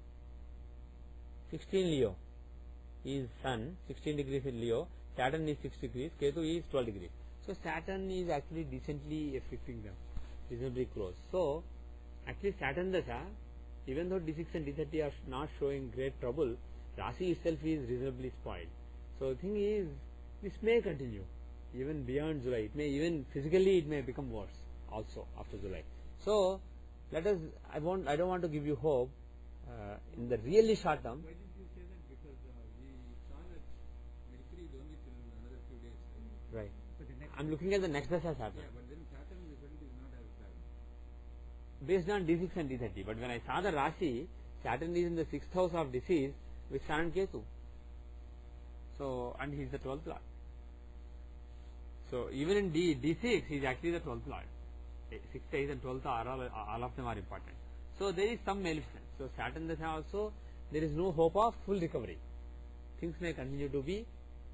16 Leo. He is Sun, 16 degrees in Leo. Saturn is 6 degrees. Ketu is 12 degrees. So, Saturn is actually decently afflicting them. Reasonably close. So, actually Saturn Dasha, even though D6 and D30 are not showing great trouble, Rashi itself is reasonably spoiled. So, the thing is, this may continue even beyond July. It may even physically it may become worse also after July. So, let us. I don't want to give you hope in the really short term. Why did you say that? Because we saw that Mercury is only till another few days. Right. But the next I'm looking at the next Dasha Saturn. yeah, but then Saturn result is not as bad. Based on D6 and D30. But when I saw the Rashi, Saturn is in the 6th house of disease with Sun and Ketu. So, and he is the 12th Lord. So, even in D6, he is actually the 12th Lord. 6th, 8th and 12th are all of them are important. So, there is some maleficence. So, Saturn Dasha also, there is no hope of full recovery. Things may continue to be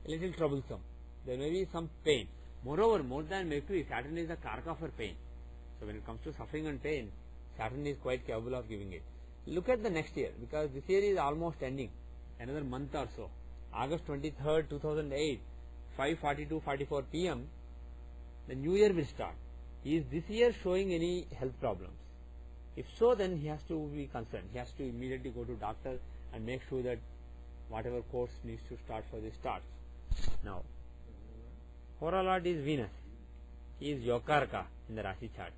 a little troublesome. There may be some pain. Moreover, more than Mercury, Saturn is the karaka for pain. So, when it comes to suffering and pain, Saturn is quite capable of giving it. Look at the next year, because this year is almost ending. Another month or so. August 23rd, 2008, 5:42-44 p.m., the new year will start. Is this year showing any health problems? If so, then he has to be concerned. He has to immediately go to doctor and make sure that whatever course needs to start for this starts. Now, Hora Lord is Venus. He is Yokarka in the Rashi chart,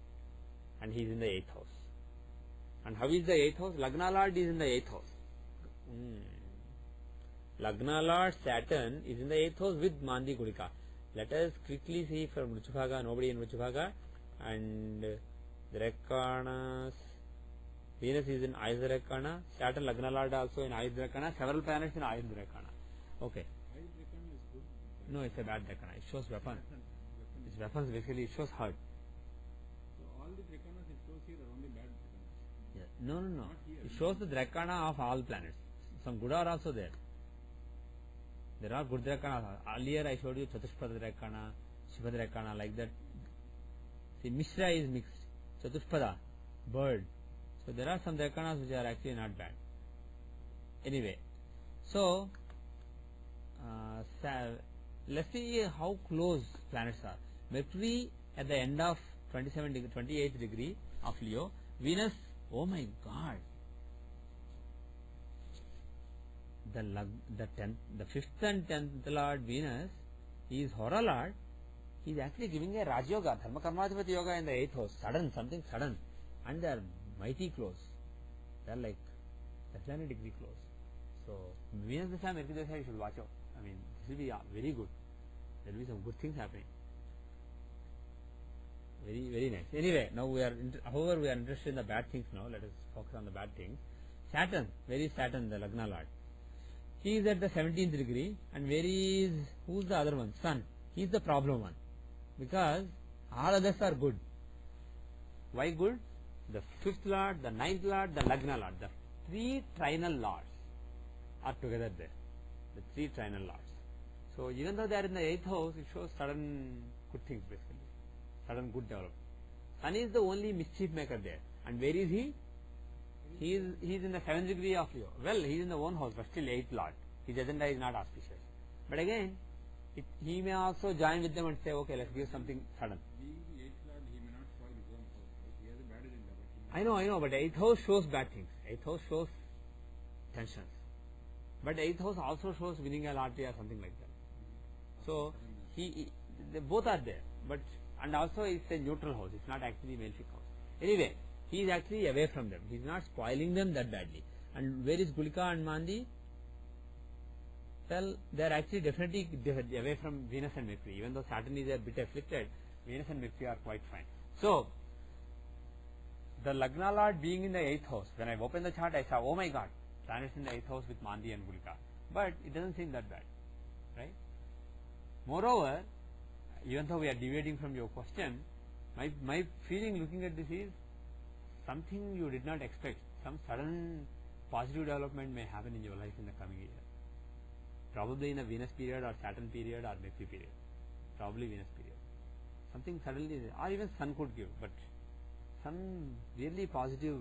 and he is in the 8th house. And how is the 8th house? Lagna Lord is in the 8th house. Lagna Lord Saturn is in the 8th house with Mandi Gulika. Let us quickly see for Mruchubhaga, nobody in Mruchubhaga, and Drekkanas. Venus is in Ayush Drekkana, Saturn Lagna Lord also in Ayush Drekkana, several planets in Ayush Drekkana. Okay. Ayush Drekkana is good. No, it's a bad Drekkana. It shows weapon. It's weapons basically, it shows hurt. So all the Drekkanas it shows here are only bad Drekkanas. Yeah. No. Not here. It shows the Drekkana of all planets. Some good are also there. There are good Drekkana. Earlier I showed you Chatushpada Drekkana, Shiva Drekkana, like that. See, Mishra is mixed. Chatushpada, bird. So there are some Drekkanas which are actually not bad. Anyway, so let's see how close planets are. Mercury at the end of 28th degree of Leo. Venus, oh my God. The 5th and 10th Lord Venus, he is Hora Lord. He is actually giving a Raj Yoga, Dharma Karmadhipati Yoga in the 8th house. Something sudden. And they are mighty close. They are like less than a degree close. So, Venus Dasha, Mercury Dasha, you should watch out. I mean, this will be very good. There will be some good things happening. Very, very nice. Anyway, now however, we are interested in the bad things now. Let us focus on the bad things. Saturn, where is Saturn, the Lagna Lord? He is at the 17th degree, and who's the other one? Sun. He is the problem one. Because all others are good. Why good? The 5th Lord, the 9th Lord, the Lagna Lord. The 3 trinal lords are together there. The 3 trinal lords. So even though they are in the 8th house, it shows sudden good things basically. Sudden good development. Sun is the only mischief maker there. And where is he? He is in the 7th degree of Leo. Well, he is in the own house, but still 8th Lord. His agenda is not auspicious. But again, he may also join with them and say, okay, let's give something sudden. Being the 8th Lord, he may not spoil his own house. Right? He has a bad agenda. But I know, but 8th house shows bad things. 8th house shows tensions. But 8th house also shows winning a lottery or something like that. So, they both are there. And also it's a neutral house. It's not actually malefic house. Anyway, he is actually away from them. He is not spoiling them that badly. And where is Gulika and Mandi? Well, they are actually definitely away from Venus and Mercury. Even though Saturn is a bit afflicted, Venus and Mercury are quite fine. So, the Lagna Lord being in the 8th house, when I opened the chart, I saw, oh my God, planets in the 8th house with Mandi and Gulika. But it doesn't seem that bad, right? Moreover, even though we are deviating from your question, my feeling looking at this is something you did not expect. some sudden positive development may happen in your life in the coming year. Probably in a Venus period or Saturn period or Mercury period. Probably Venus period. Something suddenly, or even Sun could give, but some really positive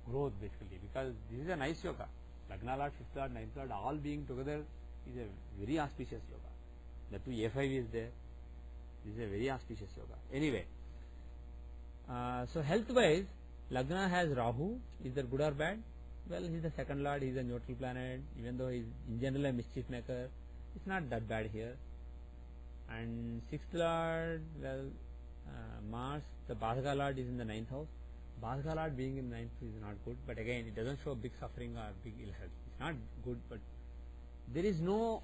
growth basically, because this is a nice yoga. Lagna Lord, 5th Lord, 9th Lord, all being together is a very auspicious yoga. The two A5 is there. This is a very auspicious yoga. Anyway, so health wise, Lagna has Rahu. Is that good or bad? Well, he is the 2nd Lord, he is a neutral planet, even though he is in general a mischief maker. It's not that bad here. And 6th Lord, well, Mars, the Badhaka Lord is in the 9th house. Badhaka Lord being in 9th is not good, but again, it doesn't show big suffering or big ill health. It's not good, but there is no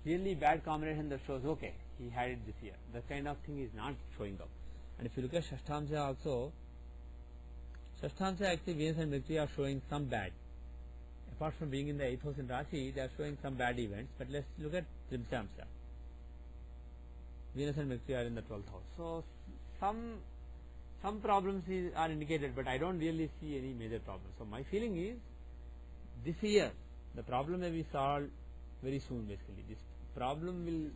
really bad combination that shows, okay, he had it this year. That kind of thing is not showing up. And if you look at Shashtamsa also, Shashtamsa actually Venus and Mercury are showing some bad. Apart from being in the 8th house in Rashi, they are showing some bad events. But let's look at Trimshamsa. Venus and Mercury are in the 12th house. So some problems are indicated, but I don't really see any major problems. So my feeling is, this year, the problem may be solved very soon basically. This problem will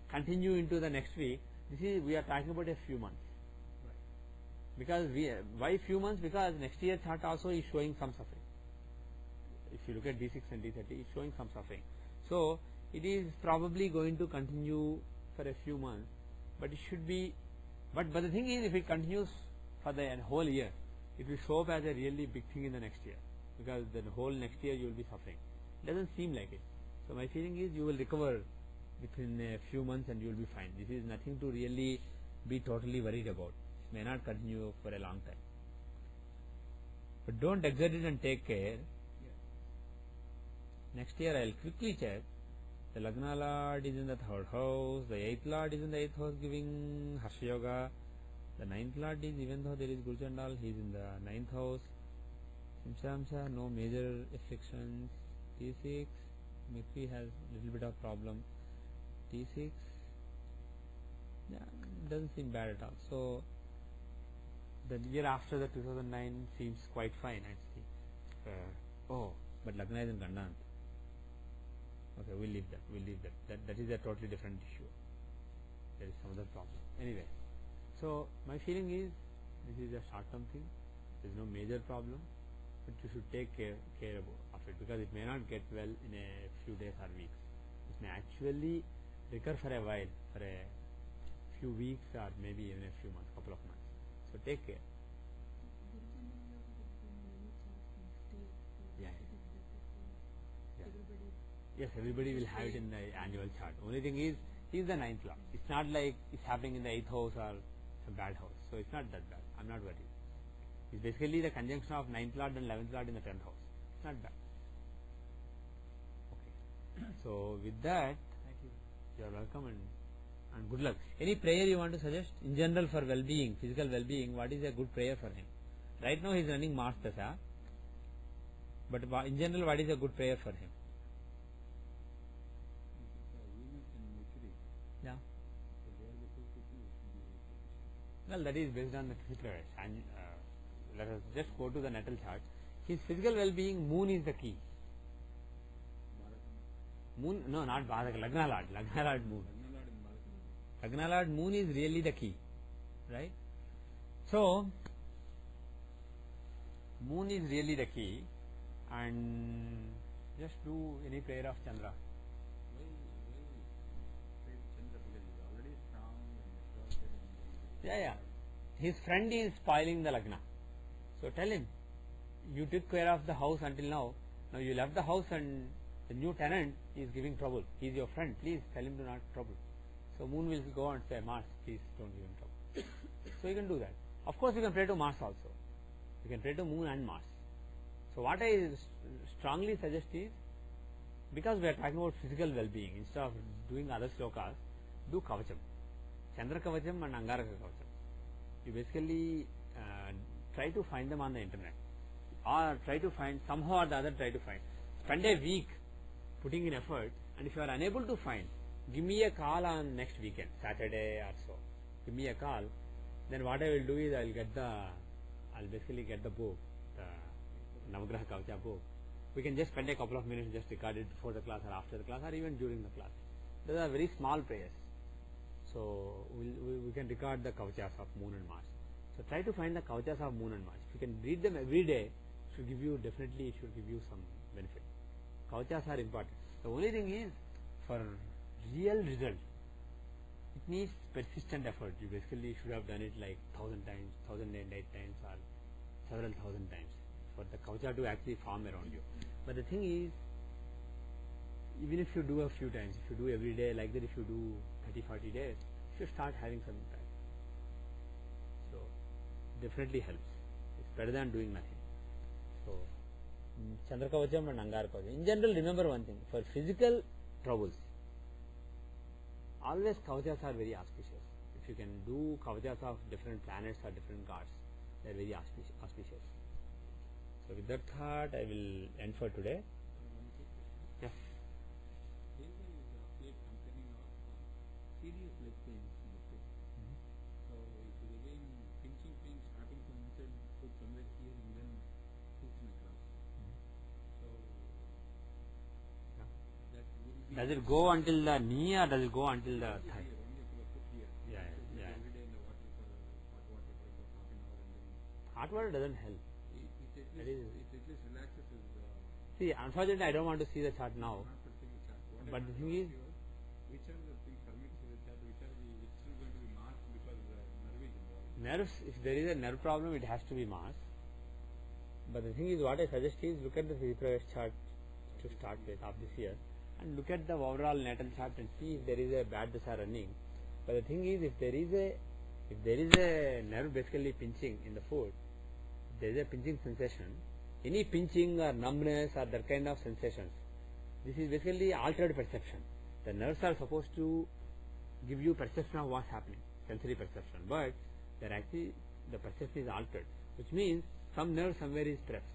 continue into the next week. We are talking about a few months. Because why few months? Because next year chart also is showing some suffering. If you look at D6 and D30, it's showing some suffering. So it is probably going to continue for a few months, but it should be. But the thing is, if it continues for the whole year, it will show up as a really big thing in the next year. Because the whole next year you will be suffering. It doesn't seem like it. So my feeling is you will recover within a few months and you will be fine. This is nothing to really be totally worried about. May not continue for a long time. But don't exert it and take care. Next year I will quickly check. The Lagna Lord is in the 3rd house, the 8th Lord is in the 8th house giving Harsha Yoga. The 9th Lord is, even though there is Guru Chandal, he is in the 9th house. Simshamsa, no major afflictions. T6, Mercury has a little bit of problem. T6, yeah, doesn't seem bad at all. So the year after the 2009 seems quite fine actually. But Lagna is in Gandant. Okay, we'll leave that. That is a totally different issue. There is some other problem. Anyway, so my feeling is this is a short-term thing. There is no major problem, but you should take care of it, because it may not get well in a few days or weeks. It may actually recur for a while, for a few weeks or maybe even a few months, couple of months. So take care. Yes, everybody will have it in the annual chart. Only thing is, he is the 9th Lord. It's not like it's happening in the 8th house or some bad house. So it's not that bad. I'm not worried. It's basically the conjunction of 9th Lord and 11th Lord in the 10th house. It's not bad. Okay. So with that, thank you. You are welcome and good luck. Any prayer you want to suggest? In general, for well-being, physical well-being, what is a good prayer for him? Right now he is running Mars Dasha. But in general, what is a good prayer for him? Yeah. Well, that is based on the physical. And let us just go to the natal chart. His physical well-being, moon is the key. Moon, no, not Badhaka, Lagna Lord. Lagna Lord moon. Lagna Lord moon is really the key. Right? So, moon is really the key. And just do any prayer of Chandra. Yeah. His friend is spoiling the Lagna. So tell him, you took care of the house until now. Now you left the house and the new tenant is giving trouble. He is your friend. Please tell him to not trouble. So moon will go and say, Mars, please don't give him trouble. So you can do that. Of course you can pray to Mars also. You can pray to moon and Mars. So what I strongly suggest is, because we are talking about physical well-being, instead of doing other slokas, do Kavacham. Chandra Kavacham and Angaraka Kavacham. You basically try to find them on the internet, or try to find, somehow or the other try to find. Spend a week putting in effort, and if you are unable to find, give me a call on next weekend, Saturday or so. Give me a call. Then what I will do is I'll basically get the book, Navagraha Kavacha book, we can just spend a couple of minutes just record it before the class or after the class or even during the class. Those are very small prayers. So we can record the Kavachas of Moon and Mars. So try to find the Kavachas of Moon and Mars. If you can read them every day, it should give you some benefit. Kavachas are important. The only thing is, for real result, it needs persistent effort. You basically should have done it like 1,000 times, 1,008 times or several thousand times for the Kavacha to actually form around you. But the thing is, even if you do a few times, if you do every day like that, if you do 30-40 days, you should start having some impact. So definitely helps. It's better than doing nothing. So Chandra Kavacham and Angar Kavacham. In general, remember one thing: for physical troubles, always Kavachas are very auspicious. If you can do Kavachas of different planets or different gods, they are very auspicious. So with that thought, I will end for today. Yes. There is a plate containing of serious leg pains in the foot. So it is again pinching pain starting from inside foot somewhere here and then pushing across. So that will be. Does it go until the knee or does it go until the thigh? Here, only to the foot here. Yeah. Every day in the water for hot water for about half an hour and then. Hot water doesn't help. It at least relaxes his. See, unfortunately, I don't want to see the chart now. Not to see the chart. What But I the want thing to is, ask you which are the things for me to see the chart? Which is still going to be marked because nerve is involved. nerves, if there is a nerve problem, it has to be Mars. But the thing is, what I suggest is look at the Siddhipravesh chart to start with of this year and look at the overall natal chart and see if there is a bad dasa running. But the thing is, if there is a nerve basically pinching in the foot, there is a pinching sensation, any pinching or numbness or that kind of sensations, this is basically altered perception. The nerves are supposed to give you perception of what's happening, sensory perception, but they're actually, the perception is altered, which means some nerve somewhere is pressed.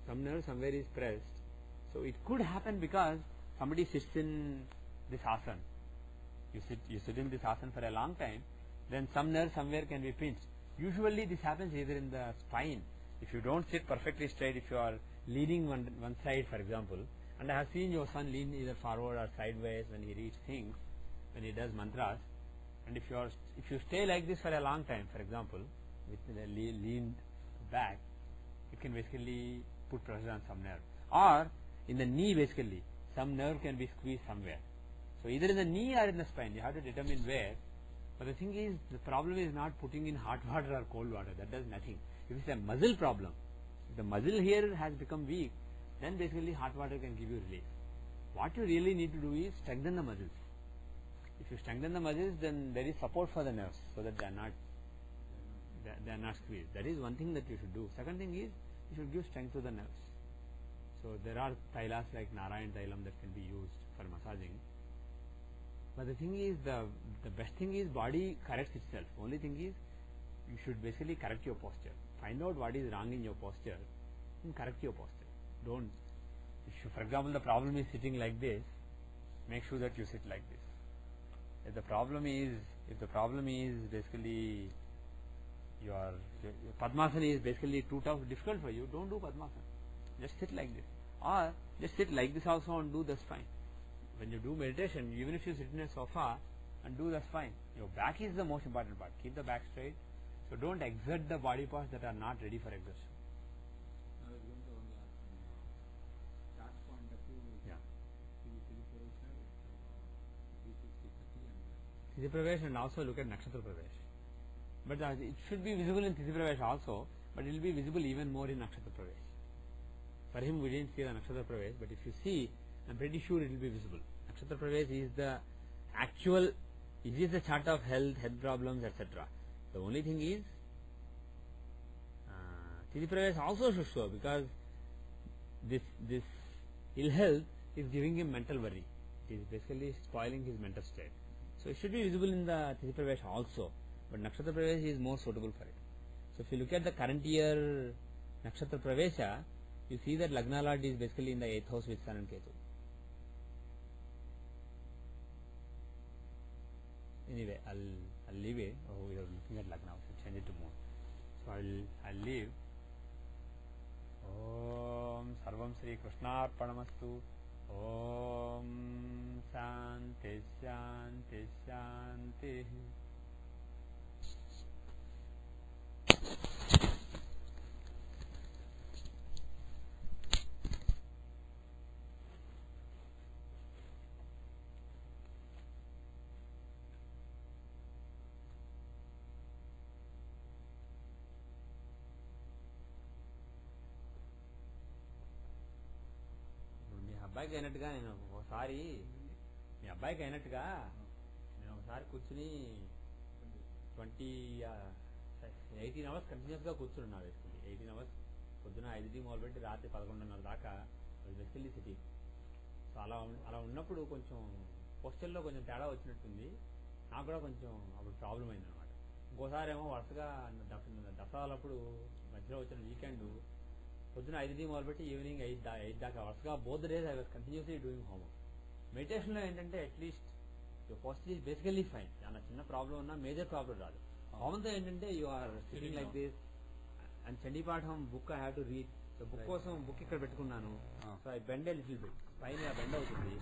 Some nerve somewhere is pressed. So it could happen because somebody sits in this asana. You sit in this asana for a long time, then some nerve somewhere can be pinched. Usually this happens either in the spine. If you don't sit perfectly straight, if you are leaning one side, for example, and I have seen your son lean either forward or sideways when he reads things, when he does mantras, and if you stay like this for a long time, for example, with the leaned back, it can basically put pressure on some nerve. Or in the knee, basically, some nerve can be squeezed somewhere. So either in the knee or in the spine, you have to determine where. But the thing is, the problem is not putting in hot water or cold water. That does nothing. If it's a muscle problem, if the muscle here has become weak, then basically hot water can give you relief. What you really need to do is strengthen the muscles. If you strengthen the muscles, then there is support for the nerves so that they are not squeezed. That is one thing that you should do. Second thing is, you should give strength to the nerves. So there are tailas like Narayan Tailam that can be used for massaging. But the thing is, the best thing is body corrects itself. Only thing is, you should basically correct your posture. Find out what is wrong in your posture and correct your posture. Don't. For example, the problem is sitting like this, make sure that you sit like this. If the problem is basically your Padmasana is basically too tough, difficult for you, don't do Padmasana. Just sit like this. Or just sit like this also and do, that's fine. When you do meditation, even if you sit in a sofa and do, that's fine. Your back is the most important part. Keep the back straight. So don't exert the body parts that are not ready for exertion. Now we're going to on the chart point of view. Yeah. This is Tithi and also look at Nakshatra Pravesh. But it should be visible in Tithi also, but it will be visible even more in Nakshatra Pravesh. For him, we didn't see the Nakshatra Pravesh, but if you see, I'm pretty sure it will be visible. Nakshatra Pravesh is the actual, it is the chart of health problems, etc. The only thing is, Tithi Pravesh also should show, because this ill health is giving him mental worry. It is basically spoiling his mental state. So it should be visible in the Tithi Pravesh also, but Nakshatra Pravesh is more suitable for it. So if you look at the current year Nakshatra Pravesha, you see that Lagna Lord is basically in the 8th house with Sun and Ketu. Anyway, I'll leave it. Oh, we are looking at Lagna, so change it to Moon. So I'll leave. సర్వం శ్రీకృష్ణార్పణమస్తు. ఓం శాంతి శాంతి శాంతి. అబ్బాయికి అయినట్టుగా నేను ఒకసారి మీ అబ్బాయికి అయినట్టుగా నేను ఒకసారి కూర్చుని 18 అవర్స్ కంటిన్యూస్ గా కూర్చున్నా. బేసికల్లీ 18 అవర్స్ పొద్దున 5 మొదలుపెట్టి రాత్రి 11:30 దాకా బేసికల్లీ సిటీ. సో అలా ఉన్నప్పుడు కొంచెం పోస్టల్లో కొంచెం తేడా వచ్చినట్టుంది. నాకు కూడా కొంచెం అప్పుడు ప్రాబ్లం అయిందనమాట. ఇంకోసారి ఏమో వరుసగా దసరాలప్పుడు మధ్యలో వచ్చిన వీకెండ్ పొద్దున 5 మొదలుపెట్టి ఈవినింగ్ 8 దాకా వరుసగా both days I was continuously doing homework. Meditation లో ఏంటంటే at least poster is basically fine. చాలా చిన్న ప్రాబ్లం ఉన్నా మేజర్ ప్రాబ్లం రాదు. కామన్ తో ఏంటంటే you are sitting like this and Chandipath book I have to read. So book కోసం బుక్ ఇక్కడ పెట్టుకున్నాను. So I bend a little bit, పైన బెండ్ అవుతుంది.